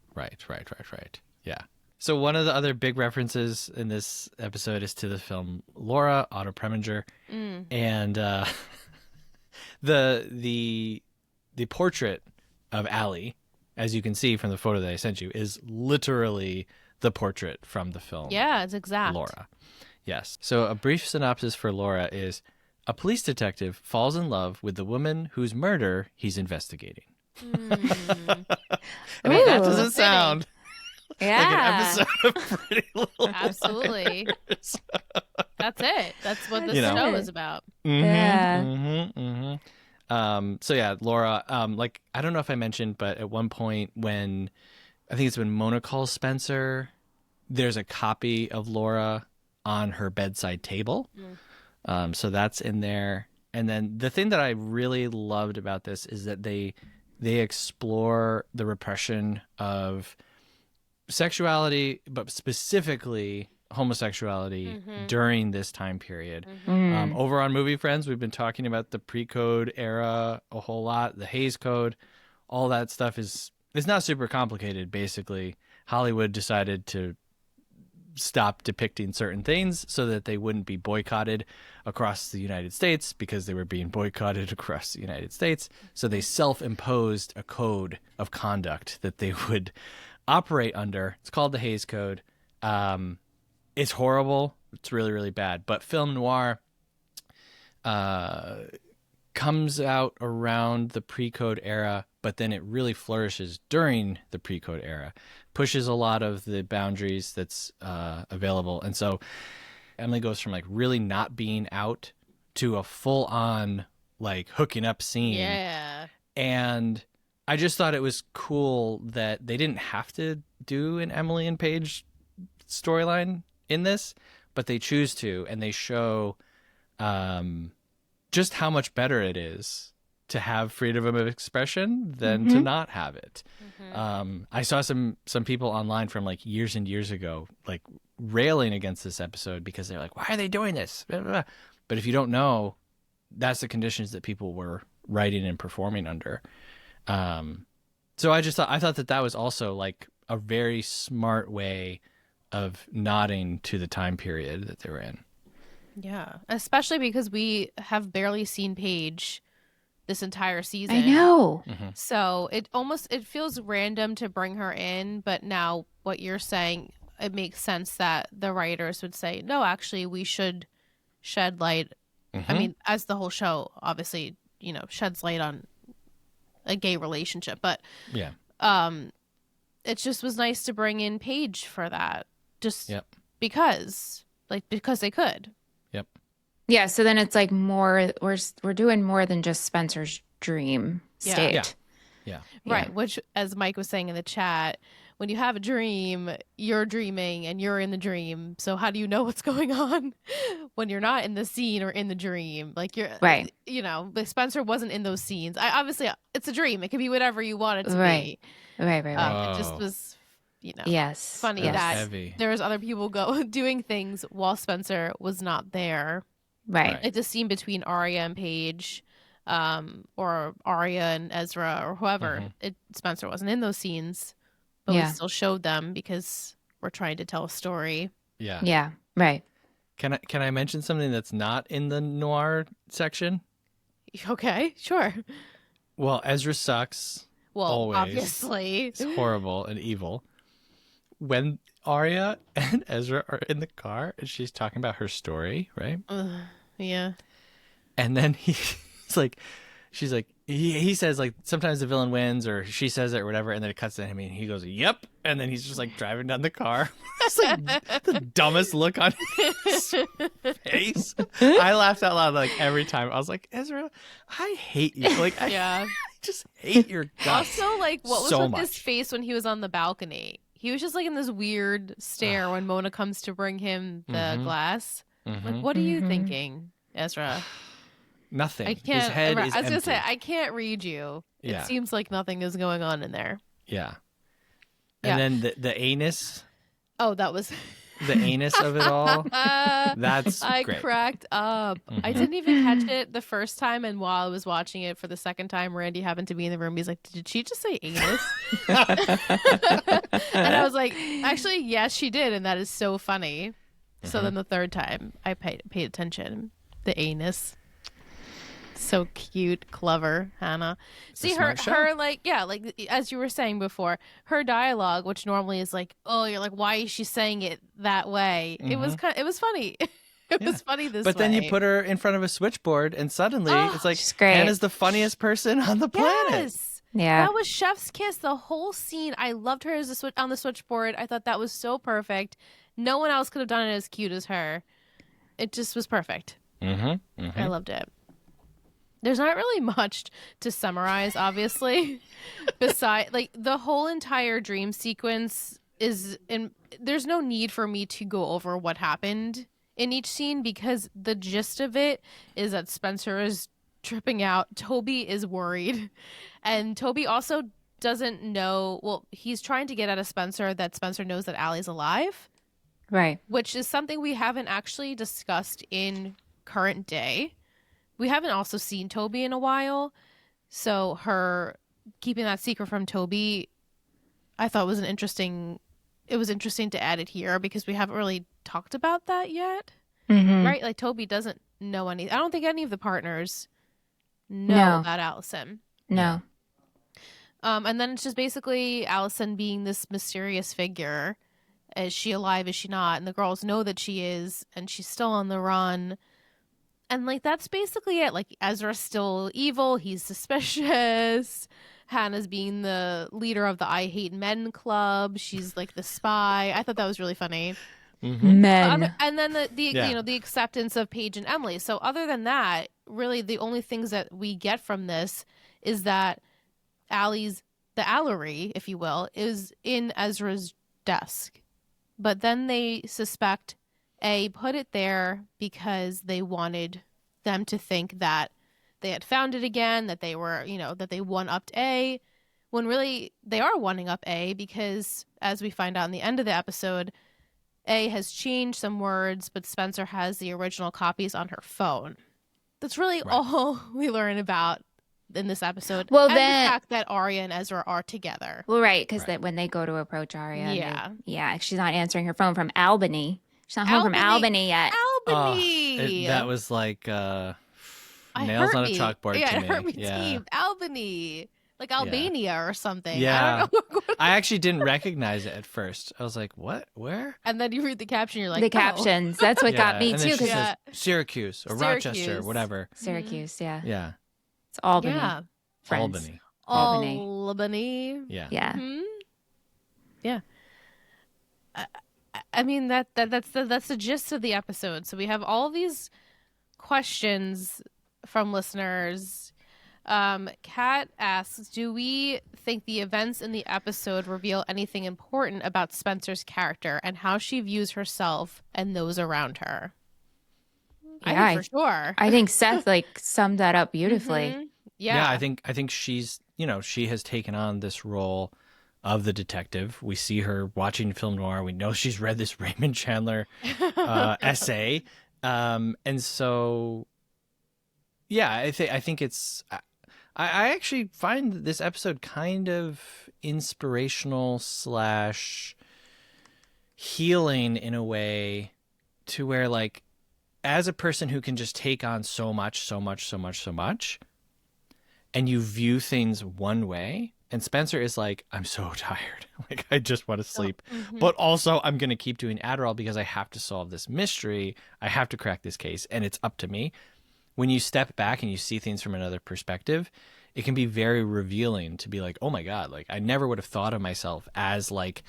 Yeah. So one of the other big references in this episode is to the film Laura, Otto Preminger, and the portrait of Allie, as you can see from the photo that I sent you, is literally the portrait from the film. Yeah, it's exact. Laura. Yes. So a brief synopsis for Laura is: a police detective falls in love with the woman whose murder he's investigating. And if that doesn't sound like an episode of Pretty Little Absolutely. Liars. That's it. That's what the show is about. So yeah, Laura, like, I don't know if I mentioned, but at one point when Mona calls Spencer, there's a copy of Laura on her bedside table. So that's in there. And then the thing that I really loved about this is that they explore the repression of sexuality, but specifically homosexuality during this time period. Over on Movie Friends, we've been talking about the pre-code era a whole lot, the Hays Code. All that stuff is not super complicated. Basically, Hollywood decided to stop depicting certain things so that they wouldn't be boycotted across the United States, because they were being boycotted across the United States. So they self-imposed a code of conduct that they would operate under. It's called the Hays Code. It's horrible. It's really, really bad. But film noir comes out around the pre-code era, but then it really flourishes during the pre-code era, pushes a lot of the boundaries that's available. And so Emily goes from like really not being out to a full-on like hooking up scene. Yeah. And I just thought it was cool that they didn't have to do an Emily and Paige storyline in this, but they choose to, and they show just how much better it is to have freedom of expression than to not have it. I saw some people online from like years and years ago like railing against this episode because they're like, why are they doing this? Blah, blah, blah. But if you don't know, that's the conditions that people were writing and performing under. So I thought that was also like a very smart way of nodding to the time period that they were in. Yeah, especially because we have barely seen Paige this entire season. I know. So it feels random to bring her in, but now what you're saying, it makes sense that the writers would say, no, actually we should shed light. I mean, as the whole show obviously, sheds light on a gay relationship, but yeah, it just was nice to bring in Paige for that, just because they could. Yep. Yeah, so then it's like more, we're doing more than just Spencer's dream state. Yeah. Right, which, as Mike was saying in the chat, when you have a dream, you're dreaming and you're in the dream. So how do you know what's going on when you're not in the scene or in the dream? Like you're right. But Spencer wasn't in those scenes. Obviously, it's a dream. It could be whatever you want it to be. Right. It just was, yes, funny that there was other people doing things while Spencer was not there. Right. Like the scene between Arya and Paige, or Arya and Ezra or whoever. Spencer wasn't in those scenes. But we still showed them because we're trying to tell a story. Yeah. Yeah. Right. Can I mention something that's not in the noir section? Okay, sure. Well, Ezra sucks. Well, always. Obviously. It's horrible and evil. When Arya and Ezra are in the car and she's talking about her story, right? Yeah. And then he's like, she's like, he says like sometimes the villain wins, or she says it or whatever, and then it cuts to him and he goes, yep, and then he's just like driving down the car. It's like the dumbest look on his face. I laughed out loud like every time. I was like, Ezra, I hate you. Like I just hate your guts. Also, like, what was so with much. his face when he was on the balcony? He was just like in this weird stare when Mona comes to bring him the glass. Like, what are you thinking, Ezra? Nothing. I can't. His head is I was gonna empty. say I can't read you. It seems like nothing is going on in there. Yeah. And then the anus, Oh, that was. the anus of it all. That's I great. cracked up. I didn't even catch it the first time, and while I was watching it for the second time, Randy happened to be in the room. He's like, "Did she just say anus?" And I was like, "Actually, yes, she did," and that is so funny. So then the third time, I paid attention. The anus. So cute, clever, Hannah. See her like as you were saying before, her dialogue, which normally is like, oh, you're like, why is she saying it that way? It was funny. It was funny this way. But then you put her in front of a switchboard, and suddenly it's like she's great. Hannah's the funniest person on the planet. Yes. Yeah. That was chef's kiss. The whole scene. I loved her as on the switchboard. I thought that was so perfect. No one else could have done it as cute as her. It just was perfect. I loved it. There's not really much to summarize, obviously. Besides, like, the whole entire dream sequence there's no need for me to go over what happened in each scene, because the gist of it is that Spencer is tripping out. Toby is worried. And Toby also doesn't know, well, he's trying to get out of Spencer that Spencer knows that Allie's alive. Right. Which is something we haven't actually discussed in current day. We haven't also seen Toby in a while, so her keeping that secret from Toby, I thought was interesting to add it here, because we haven't really talked about that yet, right? Like, Toby doesn't know anything. I don't think any of the partners know about Allison. No. And then it's just basically Allison being this mysterious figure. Is she alive? Is she not? And the girls know that she is, and she's still on the run. And, like, that's basically it. Like, Ezra's still evil. He's suspicious. Hannah's being the leader of the I Hate Men club. She's, like, the spy. I thought that was really funny. Men. And then the acceptance of Paige and Emily. So other than that, really the only things that we get from this is that the Allery, if you will, is in Ezra's desk. But then they suspect put it there because they wanted them to think that they had found it again, that they were, that they one-upped A, when really they are one-up A, because as we find out in the end of the episode, A has changed some words, but Spencer has the original copies on her phone. That's really all we learn about in this episode. Well, and then the fact that Arya and Ezra are together. Well, right, because when they go to approach Arya, she's not answering her phone from Albany. She's not home from Albany yet. Albany. That was like nails on a chalkboard to me. It hurt me deep. Albany. Like Albania or something. Yeah. I don't know. I actually didn't recognize it at first. I was like, what? Where? And then you read the caption, you're like, the captions. That's what got me, and too. Then she says Syracuse or Rochester, whatever. Syracuse, yeah. Yeah. It's Albany. Yeah. Friends. Albany. Yeah. Yeah. Mm-hmm. Yeah. I mean, that's the gist of the episode. So we have all these questions from listeners. Kat asks, do we think the events in the episode reveal anything important about Spencer's character and how she views herself and those around her? Yeah, I think for sure. I think Seth summed that up beautifully. Mm-hmm. Yeah. I think she's, she has taken on this role of the detective. We see her watching film noir. We know she's read this Raymond Chandler essay. And so, I think it's, I actually find this episode kind of inspirational / healing in a way, to where, like, as a person who can just take on so much, and you view things one way, and Spencer is like, I'm so tired. Like, I just want to sleep. But also, I'm going to keep doing Adderall because I have to solve this mystery. I have to crack this case, and it's up to me. When you step back and you see things from another perspective, it can be very revealing to be like, oh my God, like, I never would have thought of myself as, like,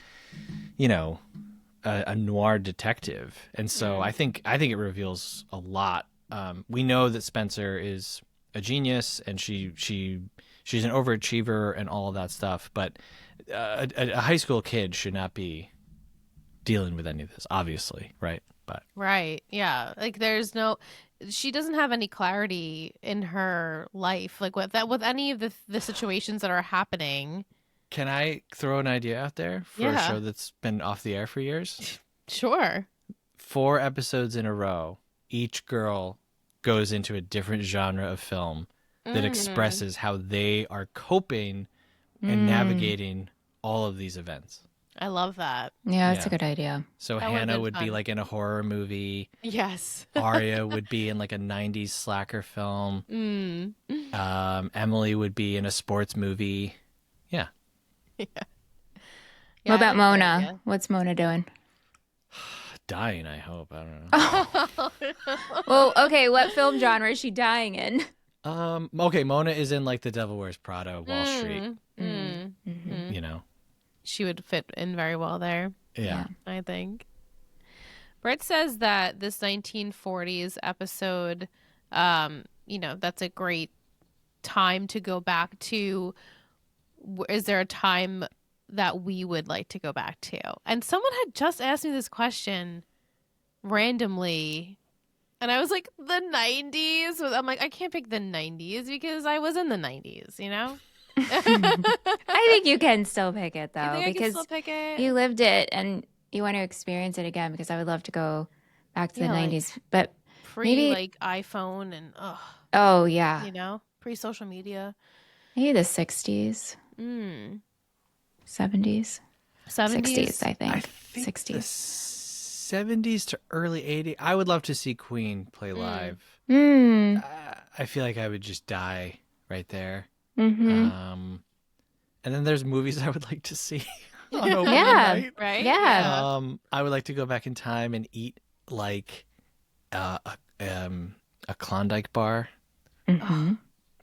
a noir detective. And so I think it reveals a lot. We know that Spencer is a genius, and she's an overachiever and all of that stuff, but a high school kid should not be dealing with any of this, obviously, right? But right, yeah, like she doesn't have any clarity in her life, like with any of the situations that are happening. Can I throw an idea out there for a Yeah. show that's been off the air for years? Sure. 4 episodes in a row, each girl goes into a different genre of film that expresses how they are coping and navigating all of these events. I love that. Yeah, that's Yeah. a good idea. So That would've Hannah been would be fun. like in a horror movie. Yes. Arya would be in like a 90s slacker film. Mm. Emily would be in a sports movie. Yeah. Yeah, What about I like that Mona? idea. What's Mona doing? Dying, I hope. I don't know. Well, okay, what film genre is she dying in? Okay, Mona is in like The Devil Wears Prada, Wall Street. Mm-hmm. You know. She would fit in very well there, Yeah. I think. Brett says that this 1940s episode, that's a great time to go back to. Is there a time that we would like to go back to? And someone had just asked me this question randomly. And I was like, the 90s? I'm like, I can't pick the 90s because I was in the 90s, you know? I think you can still pick it though, You think I can because still pick it? you lived it and you want to experience it again. Because I would love to go back to the Yeah, like- 90s, but Pre maybe- like iPhone and oh yeah, pre social media. maybe the 60s, 70s, 60s. I think, I think 60s. the 70s to early 80s. I would love to see Queen play live. Mm. I feel like I would just die right there. Mm-hmm. And then there's movies I would like to see on opening Yeah. night. Right? Yeah. I would like to go back in time and eat like a Klondike bar, Mm-hmm.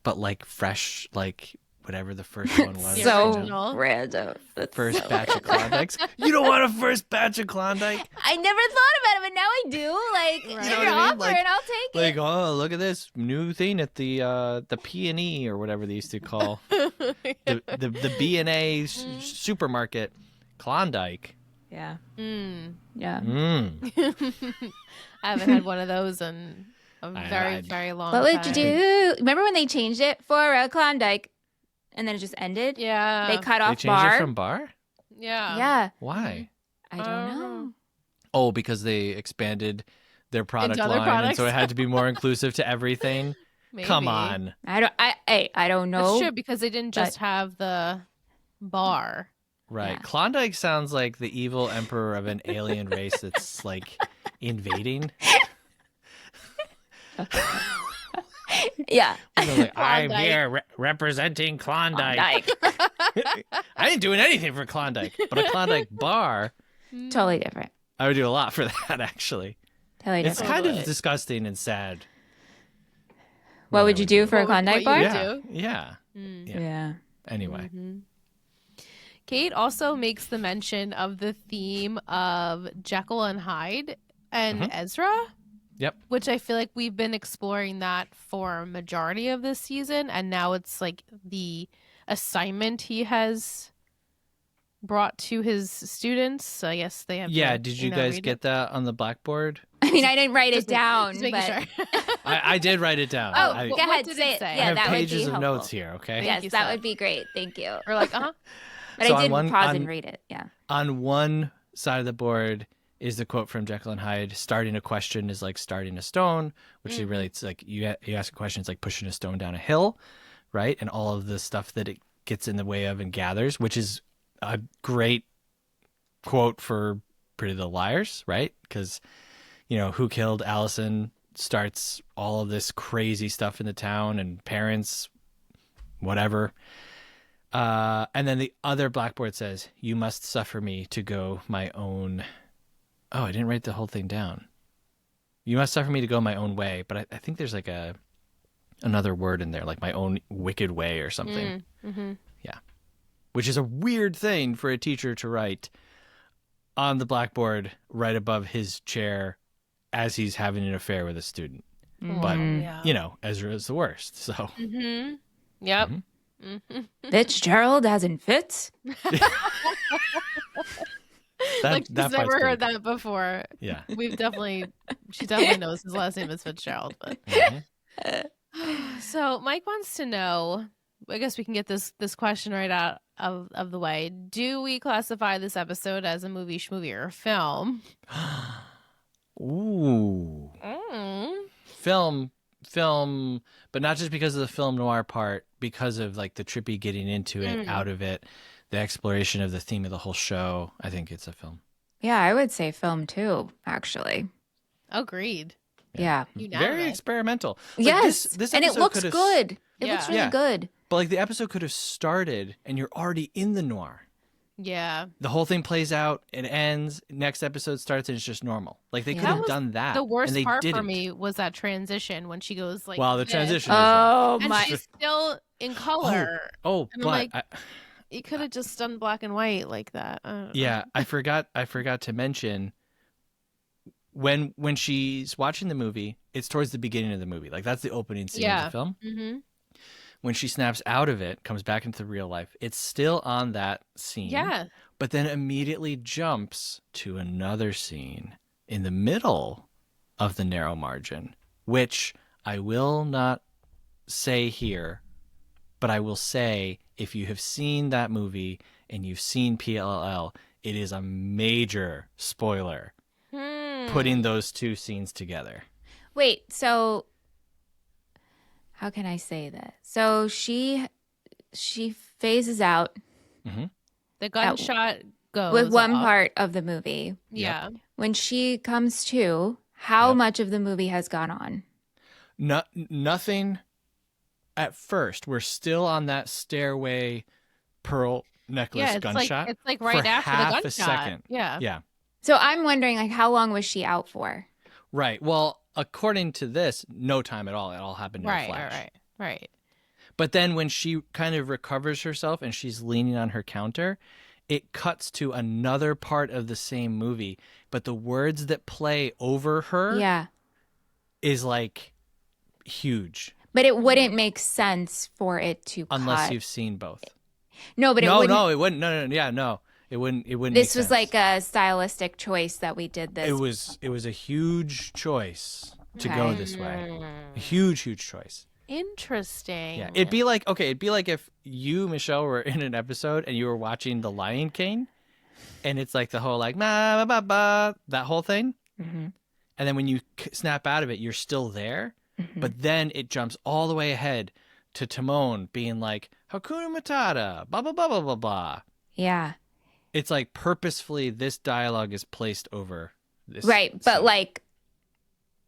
but like fresh, like whatever the first one was. The So original. random. That's First so batch of Klondikes. You don't want a first batch of Klondike? I never thought about it, but now I do. Like, Right. if You you're know what I mean? offering, Like- I'll take Like, it. oh, look at this new thing at the P&E or whatever they used to call the B&A supermarket. Klondike. Yeah. Mm. Yeah. I haven't had one of those in a very, I'd- very long What would time. you do? Remember when they changed it for a Klondike and then it just ended? Yeah. They cut They off changed bar. it from bar? Yeah. Yeah. Why? I don't know. Oh, because they expanded their product other line, and so products? it had to be more inclusive to everything. Maybe. Come on. I don't know. That's true because they didn't just have the bar. Right. Yeah. Klondike sounds like the evil emperor of an alien race that's like invading. Yeah. They're like, I'm Klondike. here representing Klondike. Klondike. I ain't doing anything for Klondike, but a Klondike bar, Totally different. I would do a lot for that, actually. Totally It's different. kind of Totally. disgusting and sad. What would you do for a What would Klondike you bar? do? Yeah. Yeah. Mm. Yeah. Anyway. Kate also makes the mention of the theme of Jekyll and Hyde and Ezra. Yep. Which I feel like we've been exploring that for a majority of this season, and now it's like the assignment he has brought to his students. So I guess they have. Yeah. to, Did you guys read get it. that on the blackboard? I mean, I didn't write it Just down, making but sure. I did write it down. oh, I, go what ahead, did it say it. say? I Yeah, have that would be pages of helpful. notes here, okay? Yes, you, that Seth. would be great. Thank you. We're like, But So I on did one- pause on- and read it. Yeah. On one side of the board is the quote from Jekyll and Hyde: starting a question is like starting a stone, which really, it's like you ask a question, it's like pushing a stone down a hill, right? And all of the stuff that it gets in the way of and gathers, which is a great quote for Pretty Little Liars, right? Because, who killed Allison starts all of this crazy stuff in the town and parents, whatever. And then the other blackboard says, you must suffer me to go my own. Oh, I didn't write the whole thing down. You must suffer me to go my own way. But I think there's like another word in there, like my own wicked way or something. Yeah. Which is a weird thing for a teacher to write on the blackboard right above his chair as he's having an affair with a student. But, yeah. Ezra is the worst. So Yep. Fitzgerald as in Fitz? that She's part's never pretty heard cool. that before. Yeah. She definitely knows his last name is Fitzgerald. But Mhm. so Mike wants to know I guess we can get this question right out of the way. Do we classify this episode as a movie, schmovie, or a film? Ooh. Film, but not just because of the film noir part, because of like the Tippi getting into it, out of it, the exploration of the theme of the whole show. I think it's a film. Yeah, I would say film too, actually. Agreed. Yeah. Very experimental. Like yes. this and it episode looks good. It looks really good. But like the episode could have started and you're already in the noir. Yeah. The whole thing plays out, it ends, next episode starts, and it's just normal. Like they could have done that. The worst and they part didn't. for me was that transition when she goes like, well, the this. transition. Oh And my! she's still in color. Oh, And I'm but like, you could have just done black and white like that. yeah, I forgot to mention when she's watching the movie, it's towards the beginning of the movie. Like that's the opening scene of the film. Mm-hmm. When she snaps out of it, comes back into real life, it's still on that scene. Yeah. But then immediately jumps to another scene in the middle of the narrow margin, which I will not say here, but I will say if you have seen that movie and you've seen PLL, it is a major spoiler putting those two scenes together. Wait, so how can I say that? So she phases out The gunshot goes with one off. part of the movie. Yeah. When she comes to, how much of the movie has gone on? Nothing at first. We're still on that stairway pearl necklace gunshot. It's like right for after half the gunshot. a second. Yeah. Yeah. So I'm wondering, like, how long was she out for? Right. Well, according to this, no time at all. It all happened in a flash. Right. But then when she kind of recovers herself and she's leaning on her counter, it cuts to another part of the same movie. But the words that play over her is like huge. But it wouldn't make sense for it to unless cut. you've seen both. No, but it wouldn't. No, it wouldn't. No. Yeah, no. It wouldn't. This make was sense. like a stylistic choice that we did this. It was a huge choice to go this way. A huge choice. Interesting. Yeah, it'd be like if you, Michelle, were in an episode and you were watching The Lion King, and it's like the whole like ma ba ba that whole thing, and then when you snap out of it, you're still there, but then it jumps all the way ahead to Timon being like Hakuna Matata, blah blah blah blah blah blah. Yeah. It's like purposefully this dialogue is placed over this. Right, but scene. like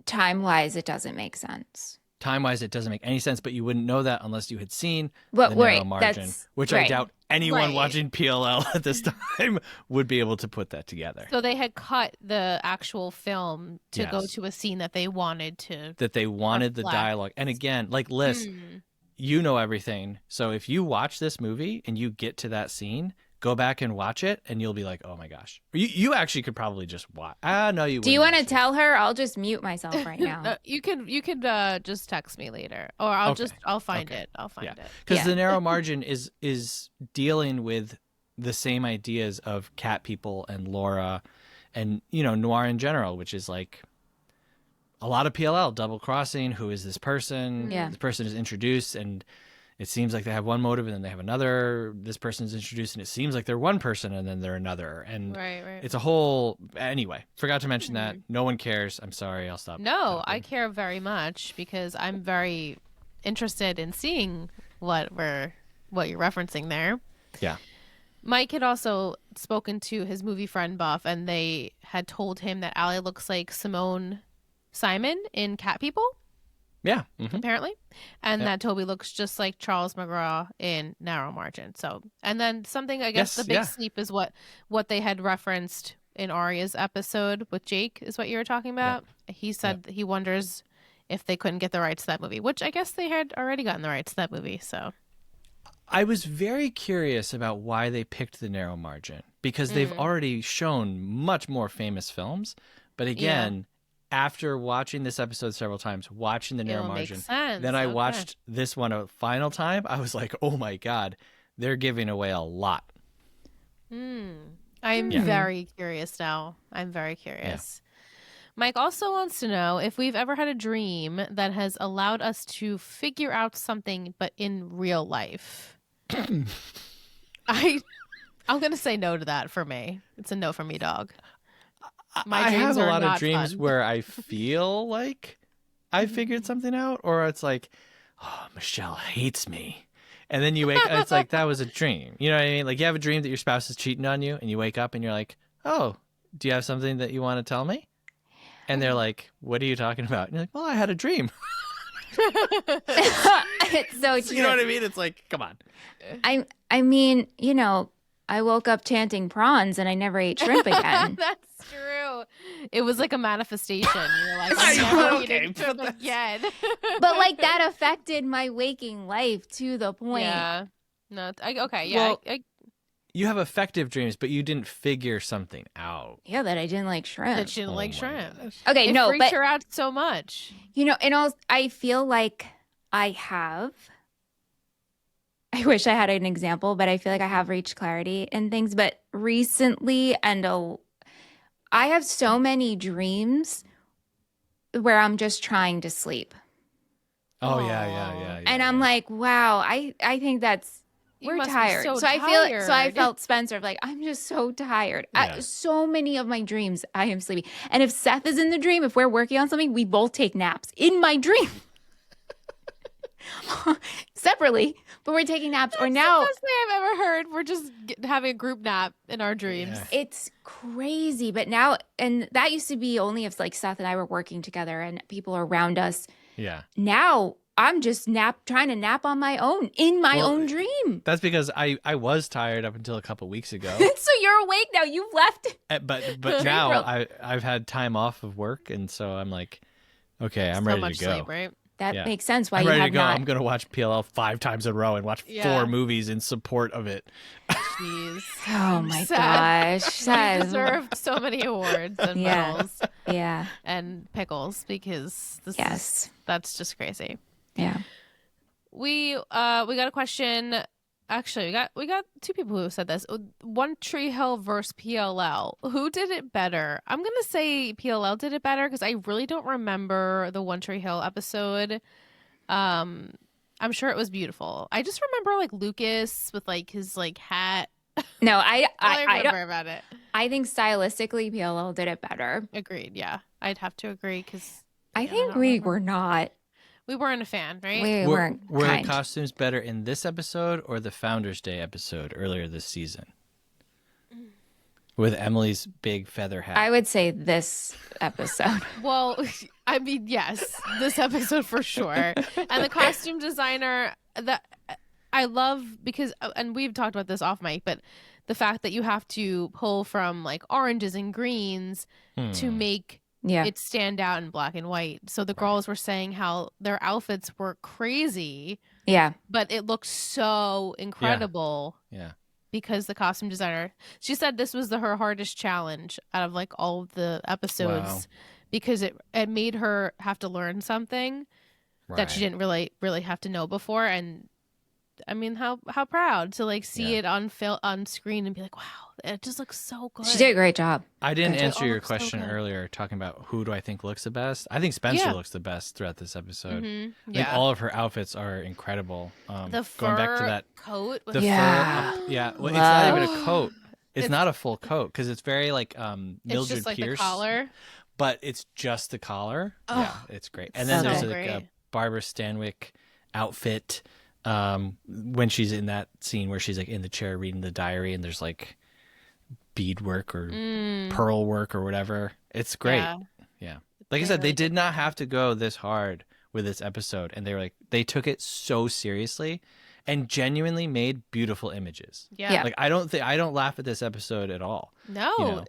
time-wise, it doesn't make sense. Time-wise, it doesn't make any sense, but you wouldn't know that unless you had seen But the right, narrow margin, that's- which I right. doubt anyone Right. watching PLL at this time would be able to put that together. So they had cut the actual film to go Yes. to a scene that they wanted to. That they wanted the reflect. dialogue. And again, like Liss, you know everything. So if you watch this movie and you get to that scene, go back and watch it and you'll be like, oh my gosh. You actually could probably just watch. No, you Do you wouldn't want to actually. tell her? I'll just mute myself right now. You could just text me later, or I'll find it. I'll find it. Because Yeah. the narrow margin is dealing with the same ideas of cat people and Laura and, noir in general, which is like a lot of PLL, double crossing. Who is this person? Yeah. This person is introduced and it seems like they have one motive and then they have another. This person is introduced and it seems like they're one person and then they're another. And Right. it's a whole, anyway, forgot to mention that. No one cares. I'm sorry. I'll stop. No, talking. I care very much because I'm very interested in seeing what you're referencing there. Yeah. Mike had also spoken to his movie friend Buff, and they had told him that Allie looks like Simone Simon in Cat People, Yeah. apparently, and Yep. that Toby looks just like Charles McGraw in Narrow Margin. So, and then something, I guess, Yes, the big yeah. sleep is what they had referenced in Arya's episode with Jake, is what you were talking about. He said that he wonders if they couldn't get the rights to that movie, which I guess they had already gotten the rights to that movie. So I was very curious about why they picked the narrow margin because they've already shown much more famous films. But again, after watching this episode several times, watching the narrow It'll make margin, sense. then I Okay. watched this one a final time. I was like, oh my God, they're giving away a lot. I'm very curious now. I'm very curious. Mike also wants to know if we've ever had a dream that has allowed us to figure out something, but in real life. I'm going to say no to that for me. It's a no for me, dog. I have a lot of dreams fun. where I feel like I figured something out, or it's like, oh, Michelle hates me. And then you wake up, it's like, that was a dream. You know what I mean? Like, you have a dream that your spouse is cheating on you, and you wake up and you're like, oh, do you have something that you want to tell me? And they're like, what are you talking about? And you're like, well, I had a dream. It's so true. You know what I mean? It's like, come on. I mean, you know, I woke up chanting prawns and I never ate shrimp again. That's true. It was like a manifestation. You're like, I'm never eating shrimp again. But like that affected my waking life to the point. Yeah. No. Okay. Yeah. Well, you have effective dreams, but you didn't figure something out. Yeah, that I didn't like shrimp. That she didn't like shrimp. Okay, it no, freaked but her out so much. you know, and also, I feel like I wish I had an example, but I feel like I have reached clarity in things. But recently, I have so many dreams where I'm just trying to sleep. Oh, yeah. And I'm like, wow, I think You we're must be tired. so I felt Spencer of like, I'm just so tired. Yeah. So many of my dreams, I am sleepy. And if Seth is in the dream, if we're working on something, we both take naps in my dream. Separately, but we're taking naps. Or now, the best thing I've ever heard. We're just having a group nap in our dreams. Yeah. it's crazy. But now, and that used to be only if like Seth and I were working together and people are around us. Yeah. Now I'm just trying to nap on my own in my own dream. That's because I was tired up until a couple weeks ago. So you're awake now. You've left. But now I've had time off of work, and so I'm like, okay, I'm ready to go. Sleep, right? That makes sense. Why I'm you ready have to go. not. I'm going to watch PLL 5 times in a row and watch 4 movies in support of it. Jeez. Oh my Seth. gosh. You Seth. deserved so many awards and Yeah. medals Yeah. and pickles because that's just crazy. Yeah. We got a question. Actually, we got 2 people who said this. One Tree Hill versus PLL. Who did it better? I'm gonna say PLL did it better because I really don't remember the One Tree Hill episode. I'm sure it was beautiful. I just remember like Lucas with like his like hat. No, I remember don't. about it. I think stylistically, PLL did it better. Agreed. Yeah, I'd have to agree because I think we were not. we weren't a fan, right? We weren't Were the kind. costumes better in this episode or the Founders Day episode earlier this season? With Emily's big feather hat. I would say this episode. Well, I mean, yes, this episode for sure. And the costume designer that I love because, and we've talked about this off mic, but the fact that you have to pull from like oranges and greens to make it stand out in black and white. So the girls were saying how their outfits were crazy. Yeah. But it looked so incredible. Yeah. Because the costume designer, she said this was her hardest challenge out of like all of the episodes because it made her have to learn something that she didn't really have to know before. And I mean, how proud to like see it on screen and be like, wow, it just looks so good. She did a great job. I didn't answer your question earlier talking about who do I think looks the best. I think Spencer looks the best throughout this episode. Mm-hmm. Like all of her outfits are incredible. The fur going back to that coat. Well, it's not even a coat. It's not a full coat because it's very like Mildred it's just like Pierce. The collar. But it's just the collar. Oh, yeah, it's great. And then there's great. like a Barbara Stanwyck outfit when she's in that scene where she's like in the chair reading the diary and there's like beadwork or pearl work or whatever. It's great. Yeah. Like I said, they did not have to go this hard with this episode, and they took it so seriously and genuinely made beautiful images. Yeah. Like I don't laugh at this episode at all. No. You know?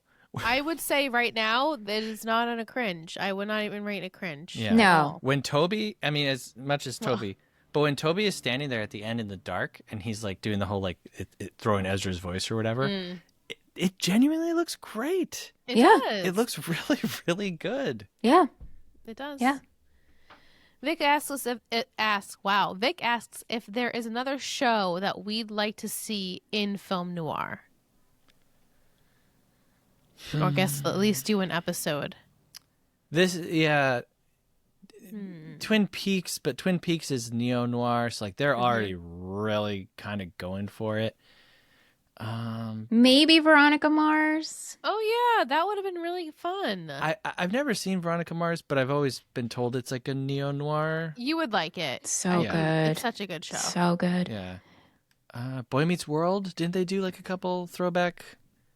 I would say right now that it's not on a cringe. I would not even rate it cringe. Yeah. No. When Toby, I mean, as much as Toby, but when Toby is standing there at the end in the dark and he's like doing the whole like throwing Ezra's voice or whatever, it genuinely looks great. It does. It looks really, really good. Yeah. It does. Yeah. Vic asks Vic asks if there is another show that we'd like to see in film noir. Or I guess at least do an episode. This, yeah, Twin Peaks, but Twin Peaks is neo-noir, so like they're already really kind of going for it. Maybe Veronica Mars. Oh yeah, that would have been really fun. I've never seen Veronica Mars, but I've always been told it's like a neo-noir. You would like it. So Yeah. good. It's such a good show. So good. Yeah. Boy Meets World, didn't they do like a couple throwback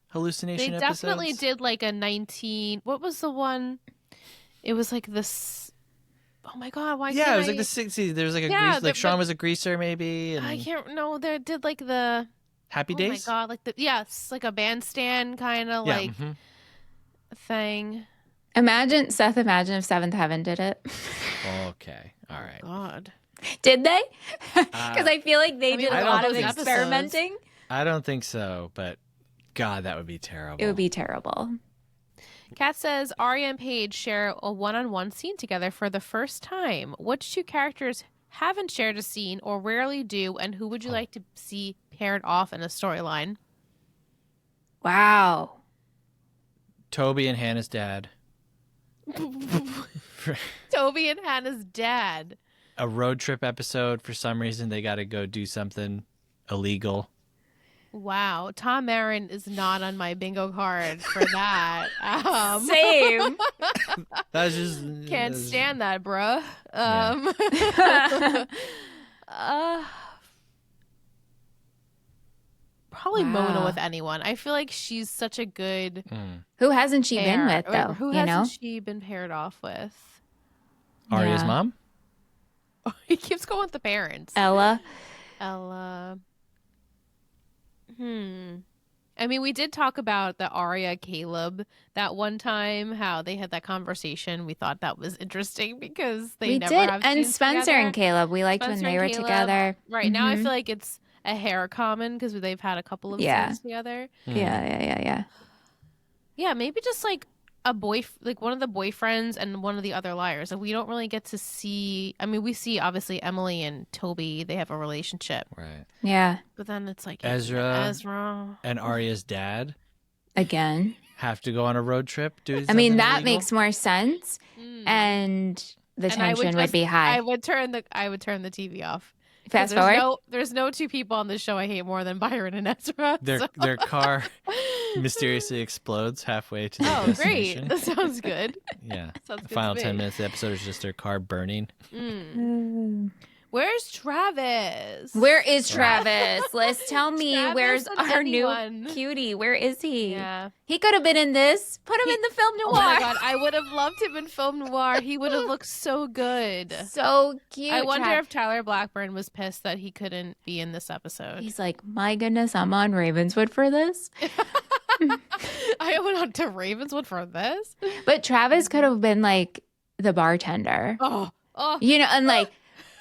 hallucination They episodes? definitely did like a 19. What was the one? It was like this. Oh my god! Why? Yeah, can't it was I... like the 60s. There was like a Yeah, like Sean was a greaser maybe. And I can't. No, they did like the. Happy Oh Days? my god! Like the it's like a bandstand kind of Yeah. like thing. Imagine if Seventh Heaven did it. Okay. All right. God. Did they? Because I feel like they did I a don't lot of think- experimenting. I don't think so, but God, that would be terrible. It would be terrible. Kat says Arya and Paige share a one-on-one scene together for the first time. Which two characters haven't shared a scene or rarely do, and who would you like to see paired off in a storyline? Wow. Toby and Hannah's dad. Toby and Hannah's dad. A road trip episode. For some reason, they got to go do something illegal. Wow, Tom Marin is not on my bingo card for that. Same. That was just Can't stand that, bruh. Probably Mona Wow. with anyone. I feel like she's such a good Who hasn't she pair. been with, Or though? who you hasn't know? she been paired off with? Arya's Yeah. mom. He keeps going with the parents. Ella. Ella. I mean, we did talk about the Arya Caleb that one time, how they had that conversation. We thought that was interesting because they We never did. have And scenes Spencer together. and Caleb. We liked Spencer when they and were Caleb. together. Right now, I Mhm. feel like it's a hair common because they've had a couple of Yeah. scenes together. Yeah. Yeah, maybe just like like one of the boyfriends and one of the other liars. Like we don't really get to see. I mean, we see obviously Emily and Toby. They have a relationship, Right. Yeah. but then it's like Ezra. And Arya's dad Again. have to go on a road trip. I mean, that makes more sense. And the And I tension would be high. I would turn the TV off. Fast There's forward. there's no two people on this show I hate more than Byron and Ezra. so- Their car mysteriously explodes halfway to the Oh, great! destination. That sounds good. Yeah. Sounds The good final to 10 me. minutes of the episode is just their car burning. Where's Travis? Where is Travis? Liz, tell me, Travis where's and our anyone. new cutie? Where is he? Yeah. He could have been in this. Put him in the film noir. Oh my god, I would have loved him in film noir. He would have looked so good. So cute. I wonder if Tyler Blackburn was pissed that he couldn't be in this episode. He's like, my goodness, I'm on Ravenswood for this. I went on to Ravenswood for this. But Travis could have been like the bartender, Oh, you know, and like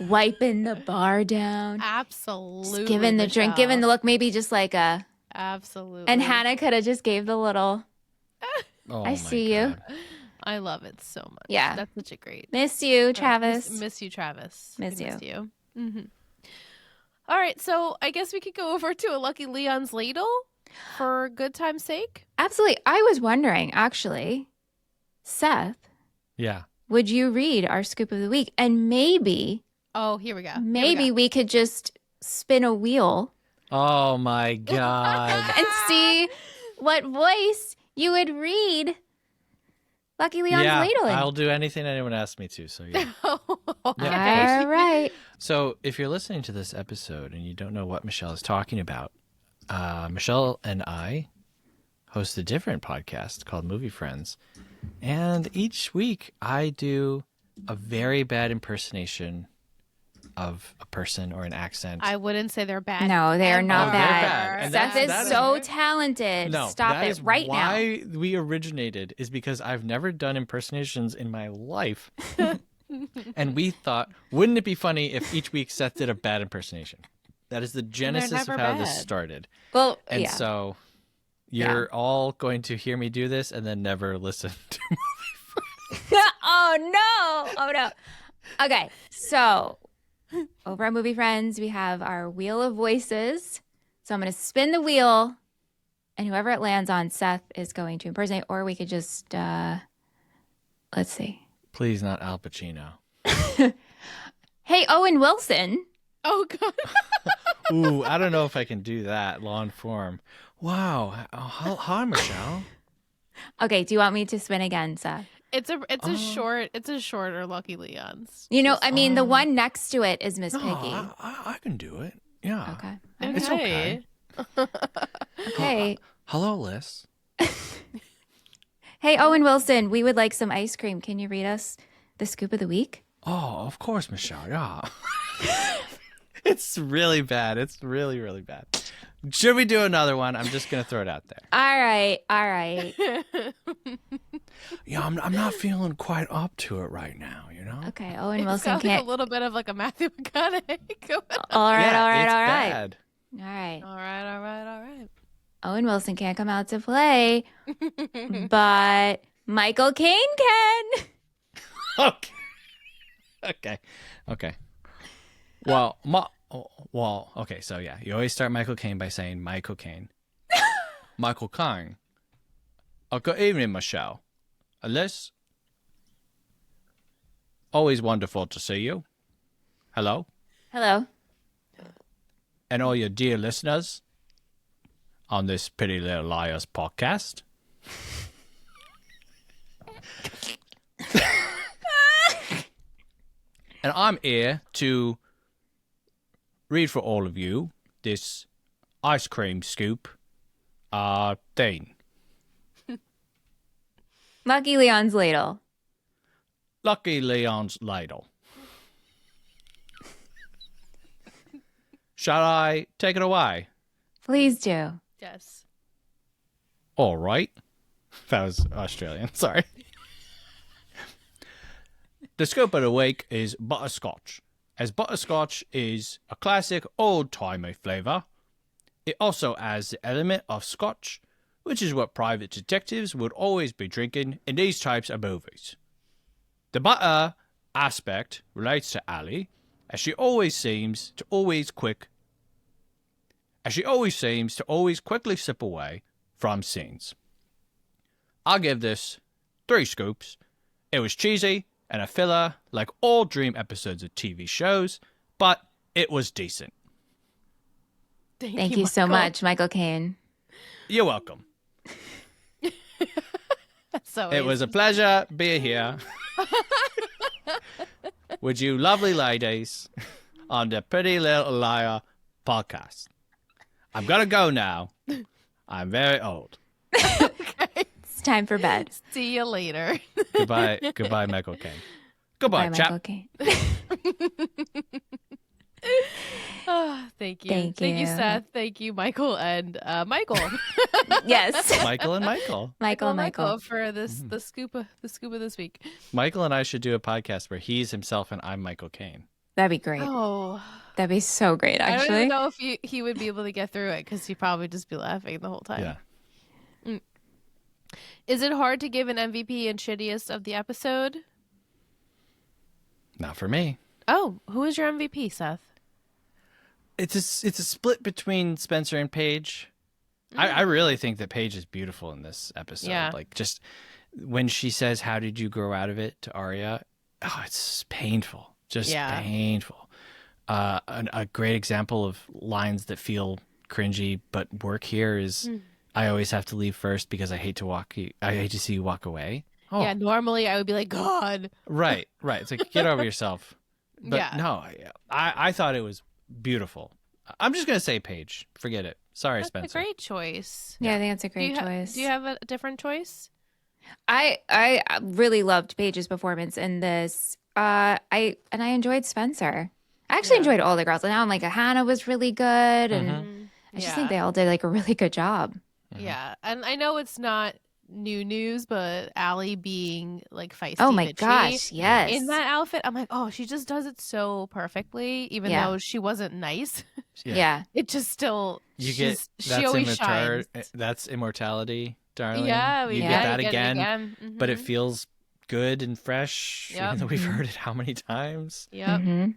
wiping the bar down, absolutely. just giving the drink, giving the look, maybe just like a. Absolutely. And Hannah could have just gave the little. Oh, I my see you. God. I love it so much. Yeah. That's such a great. Miss you, Travis. Miss you, Travis. Miss I you. Miss you. All right, so I guess we could go over to a Lucky Leon's Ladle for good time's sake. Absolutely. I was wondering, actually, Seth, Yeah. would you read our scoop of the week? And maybe Oh, here we go. we could just spin a wheel Oh, my God. and see what voice you would read Lucky Leon's yeah, Ladle in. I'll do anything anyone asks me to. So, yeah. All right. So, if you're listening to this episode and you don't know what Michelle is talking about, Michelle and I host a different podcast called Movie Friends. And each week I do a very bad impersonation of a person or an accent. I wouldn't say they're bad. No, they are not Oh, they're bad. bad. And Seth is that is- so talented. No, Stop that it is right now. why we originated is because I've never done impersonations in my life. And we thought, wouldn't it be funny if each week Seth did a bad impersonation? That is the genesis of never how this bad. started. Well, And yeah. so you're all going to hear me do this and then never listen to Oh no. Okay, so over at Movie Friends, we have our wheel of voices. So I'm going to spin the wheel, and whoever it lands on, Seth is going to impersonate, or we could just Let's see. Please not Al Pacino. Hey, Owen Wilson. Oh God. Ooh, I don't know if I can do that long form. Wow. Hi, Michelle. Okay, do you want me to spin again, Seth? It's a shorter Lucky Leon's. You know, I mean, the one next to it is Miss No, Piggy. I can do it. Yeah. Okay. It's okay. Okay. Hello, Liss. Hey, Owen Wilson, we would like some ice cream. Can you read us the scoop of the week? Oh, of course, Michelle. Yeah. It's really bad. It's really, really bad. Should we do another one? I'm just going to throw it out there. All right. Yeah, I'm not feeling quite up to it right now, you know? Okay, Owen It's Wilson got like can't. a little bit of like a Matthew McConaughey going on. All right. Bad. All right. All right. Owen Wilson can't come out to play, but Michael Caine can. Okay. Well, okay, so yeah, you always start Michael Caine by saying Michael Caine. Michael Caine. Oh, good evening, Michelle. Liss. Always wonderful to see you. Hello. Hello. And all your dear listeners on this Pretty Little Liars podcast. And I'm here to read for all of you this ice cream scoop thing. Lucky Leon's ladle. Lucky Leon's Ladle. Shall I take it away? Please do. Yes. All right. That was Australian. Sorry. The scoop of the week is butterscotch. As butterscotch is a classic old-timey flavour, it also has the element of scotch, which is what private detectives would always be drinking in these types of movies. The butter aspect relates to Allie, as she always seems to always quickly slip away from scenes. I'll give this 3 scoops. It was cheesy and a filler like all dream episodes of TV shows, but it was decent. Thank you so much, Michael Caine. You're welcome. So It was a pleasure being here with you lovely ladies on the Pretty Little Liar podcast. I'm going to go now. I'm very old. It's time for bed. See you later. Goodbye, Michael Caine. Goodbye, Bye, chap. Michael Caine. Oh, thank you. Thank you. Seth. Thank you, Michael and Michael. Yes. Michael and Michael. Michael. for the scoop of this week. Michael and I should do a podcast where he's himself and I'm Michael Caine. That'd be great. Oh, That'd be so great, I don't actually. even know if he would be able to get through it because he'd probably just be laughing the whole time. Yeah. Is it hard to give an MVP and shittiest of the episode? Not for me. Oh, who is your MVP, Seth? It's a split between Spencer and Paige. I really think that Paige is beautiful in this episode. Yeah. Like, just when she says, "How did you grow out of it?" to Arya, oh, it's painful. Just painful. A great example of lines that feel cringy but work here is, "I always have to leave first because I hate to see you walk away." Oh. Yeah, normally I would be like, God. Right. It's like, get over yourself. But Yeah. no, I thought it was beautiful. I'm just going to say Paige. Forget it. Sorry, That's Spencer. a great choice. Yeah, I think that's a great choice. Do you have a different choice? I really loved Paige's performance in this. I enjoyed Spencer. I actually enjoyed all the girls. And now I'm like, Hannah was really good, and I just think they all did like a really good job. Yeah, and I know it's not new news, but Allie being like feisty. Oh my bitchy gosh, yes. in that outfit, I'm like, oh, she just does it so perfectly, even though she wasn't nice. Yeah. It just still she always shines. That's immortality, darling. Yeah, you get get that it again, Mm-hmm. but it feels good and fresh. Yep. Even though we've heard it how many times? Yep. Mm-hmm.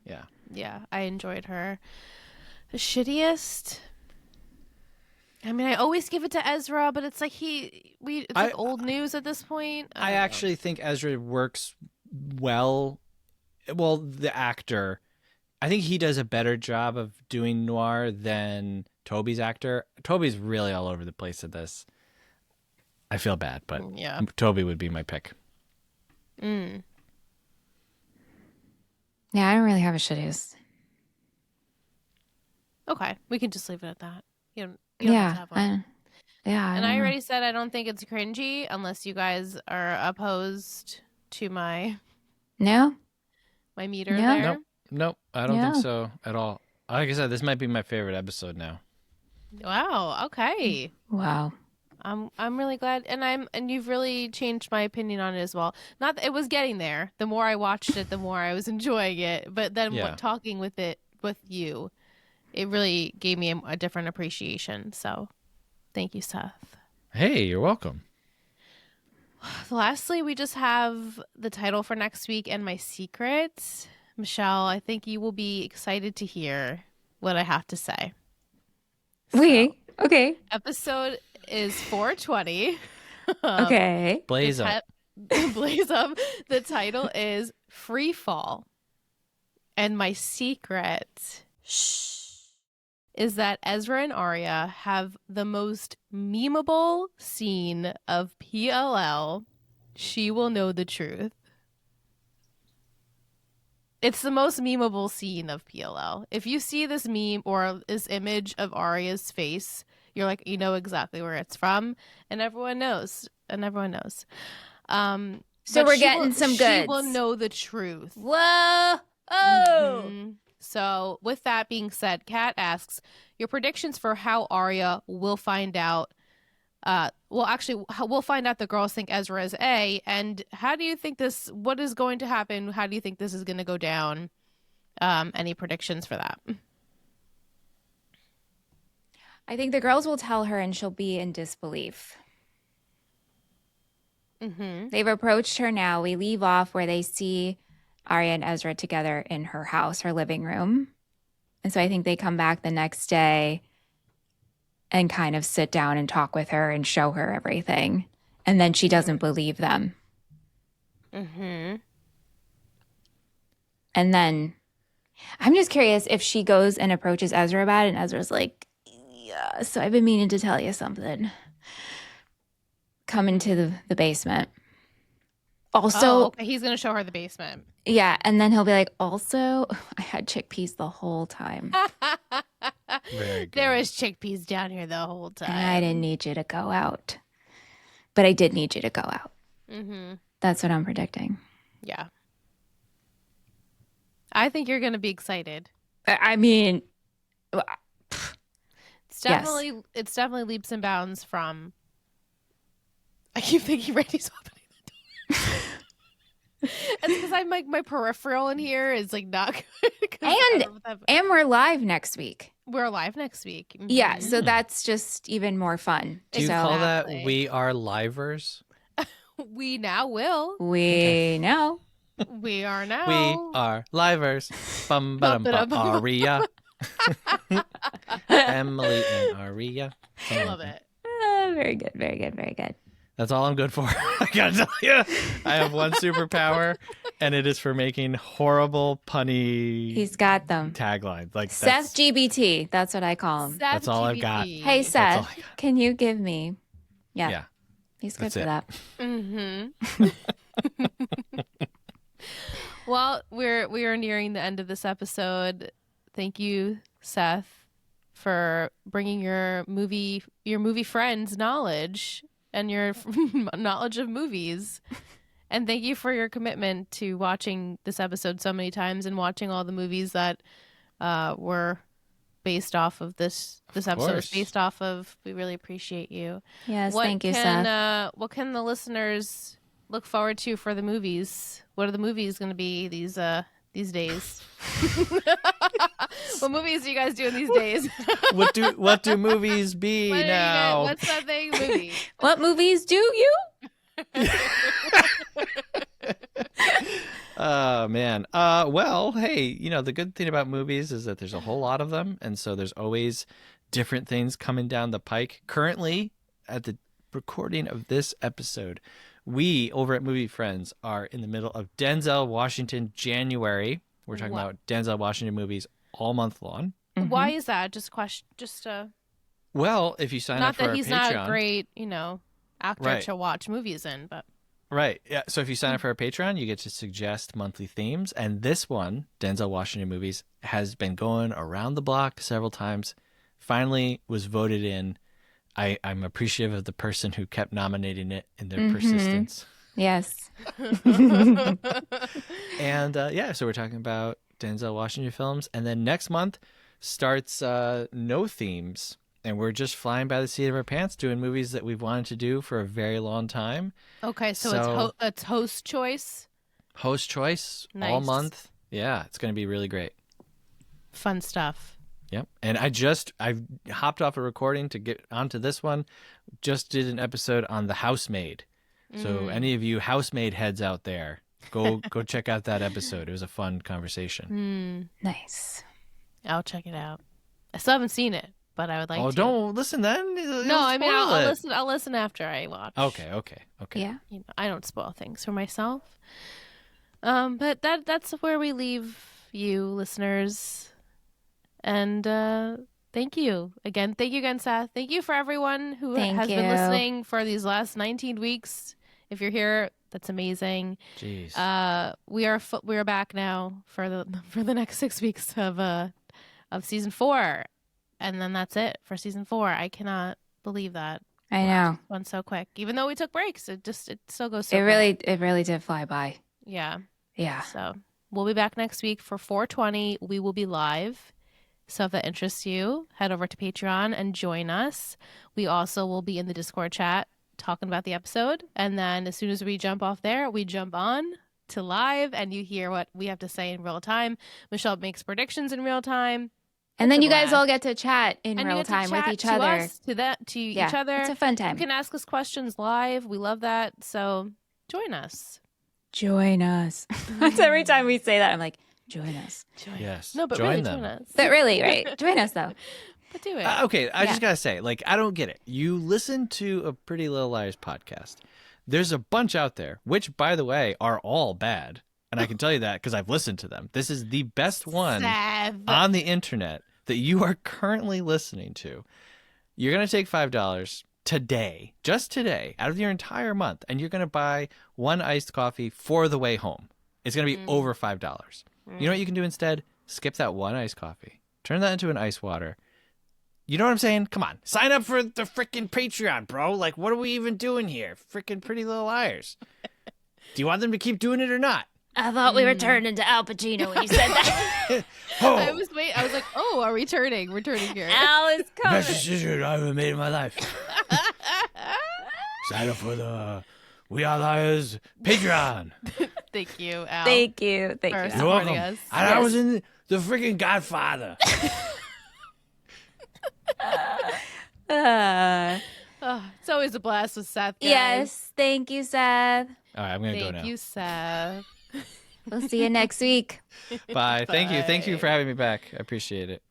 Yeah, I enjoyed her. The shittiest. I mean, I always give it to Ezra, but it's like it's like old news at this point. I actually think Ezra works well. Well, the actor, I think he does a better job of doing Noir than Toby's actor. Toby's really all over the place at this. I feel bad, but yeah, Toby would be my pick. Yeah, I don't really have a shitties. Okay, we can just leave it at that. You don't have to have one. And I already said I don't think it's cringy unless you guys are opposed to my meter there. Nope. I don't think so at all. Like I said, this might be my favorite episode now. Wow. Okay. Wow. I'm really glad, and you've really changed my opinion on it as well. Not that it was getting there. The more I watched it, the more I was enjoying it. But then talking with you, it really gave me a different appreciation. So, thank you, Seth. Hey, you're welcome. Lastly, we just have the title for next week and my secret. Michelle, I think you will be excited to hear what I have to say. Okay. Episode is 420. Okay. Blaze up. Blaze up. The title is Free Fall. And my secret is that Ezra and Arya have the most memeable scene of PLL. She will know the truth. It's the most memeable scene of PLL. If you see this meme or this image of Arya's face, you're like, you know exactly where it's from, and everyone knows. So we're getting some goods. She will know the truth. Whoa! Oh! Mm-hmm. So, with that being said, Kat asks, your predictions for how Arya will find out. We'll find out the girls think Ezra is A. And how do you think what is going to happen? How do you think this is going to go down? Any predictions for that? I think the girls will tell her and she'll be in disbelief. Mm-hmm. They've approached her now. We leave off where they see Arya and Ezra together in her house, her living room. And so I think they come back the next day and kind of sit down and talk with her and show her everything. And then she doesn't believe them. Mm-hmm. And then I'm just curious if she goes and approaches Ezra about it and Ezra's like, yeah, so I've been meaning to tell you something. Come into the basement. Also, okay. He's going to show her the basement. Yeah, and then he'll be like, also, I had chickpeas the whole time. Very good. There was chickpeas down here the whole time. And I didn't need you to go out. But I did need you to go out. Mm-hmm. That's what I'm predicting. Yeah. I think you're going to be excited. I mean, it's definitely leaps and bounds from. I keep thinking Randy's opening the door. It's because I'm like my peripheral in here is like not good. And we're live next week. We're live next week. Mm-hmm. Yeah, so that's just even more fun. Do you call that we are livers? We now will. We know. We are now. We are livers. Bum ba dum bum. Aria. Emily and Aria. I love it. Very good, very good, very good. That's all I'm good for. I gotta tell you, I have one superpower, and it is for making horrible punny. He's got them taglines like Seth GBT. That's what I call him. That's all I've got. Hey Seth, can you give me? Yeah. He's good for that. Mm-hmm. Well, we are nearing the end of this episode. Thank you, Seth, for bringing your movie friends' knowledge and your knowledge of movies. And thank you for your commitment to watching this episode so many times and watching all the movies that were based off of this episode is based off of. We really appreciate you. Yes, thank you, Seth. What can the listeners look forward to for the movies? What are the movies going to be these days? What movies do you guys do in these days? What do movies be now? What's that thing? Movie. What movies do you? Oh man. Well, hey, the good thing about movies is that there's a whole lot of them, and so there's always different things coming down the pike. Currently, at the recording of this episode, we over at Movie Friends are in the middle of Denzel Washington January. We're talking about Denzel Washington movies all month long. Why is that? Well, if you sign up for our Patreon. Not that he's not a great, actor to watch movies in, but. Right. Yeah. So if you sign up for our Patreon, you get to suggest monthly themes. And this one, Denzel Washington movies, has been going around the block several times. Finally was voted in. I'm appreciative of the person who kept nominating it in their persistence. Yes. And so we're talking about Denzel Washington films. And then next month starts No Themes. And we're just flying by the seat of our pants doing movies that we've wanted to do for a very long time. Okay, so it's host choice? Host choice all month. Yeah, it's going to be really great. Fun stuff. Yep. And I hopped off a recording to get onto this one. Just did an episode on The Housemaid. So any of you housemaid heads out there, go check out that episode. It was a fun conversation. Nice. I'll check it out. I still haven't seen it, but I would like to. Oh, don't listen then. No, I mean I'll listen after I watch. Okay. Yeah. I don't spoil things for myself. But that's where we leave you, listeners. And thank you again. Thank you again, Seth. Thank you for everyone who has been listening for these last 19 weeks. If you're here, that's amazing. Jeez. We are back now for the next 6 weeks of season 4, and then that's it for season 4. I cannot believe that. I know. It went so quick. Even though we took breaks, it still goes so quick. It really did fly by. Yeah. Yeah. So we'll be back next week for 420. We will be live. So if that interests you, head over to Patreon and join us. We also will be in the Discord chat talking about the episode. And then as soon as we jump off there, we jump on to live and you hear what we have to say in real time. Michelle makes predictions in real time. And then you guys all get to chat in real time with each other. To each other. It's a fun time. You can ask us questions live. We love that. So join us. Join us. That's every time we say that. I'm like, join us. Yes. No, but join really them. join us. But really, right? Join us, though. But do it. Okay, I just got to say, I don't get it. You listen to a Pretty Little Liars podcast. There's a bunch out there, which, by the way, are all bad. And I can tell you that because I've listened to them. This is the best one on the internet that you are currently listening to. You're going to take $5 today, just today, out of your entire month, and you're going to buy one iced coffee for the way home. It's going to be over $5. You know what you can do instead? Skip that one iced coffee. Turn that into an ice water. You know what I'm saying? Come on. Sign up for the freaking Patreon, bro. What are we even doing here? Freaking Pretty Little Liars. Do you want them to keep doing it or not? I thought we were turning into Al Pacino when you said that. I was like, oh, are we turning? We're turning here. Al is coming. Best decision I ever made in my life. Sign up for the We Are Liars Patreon. Thank you, Al. Thank you. You're welcome. Us. I was in the freaking Godfather. It's always a blast with Seth, guys. Yes. Thank you, Seth. All right, I'm going to go now. Thank you, Seth. We'll see you next week. Bye. Thank you. Thank you for having me back. I appreciate it.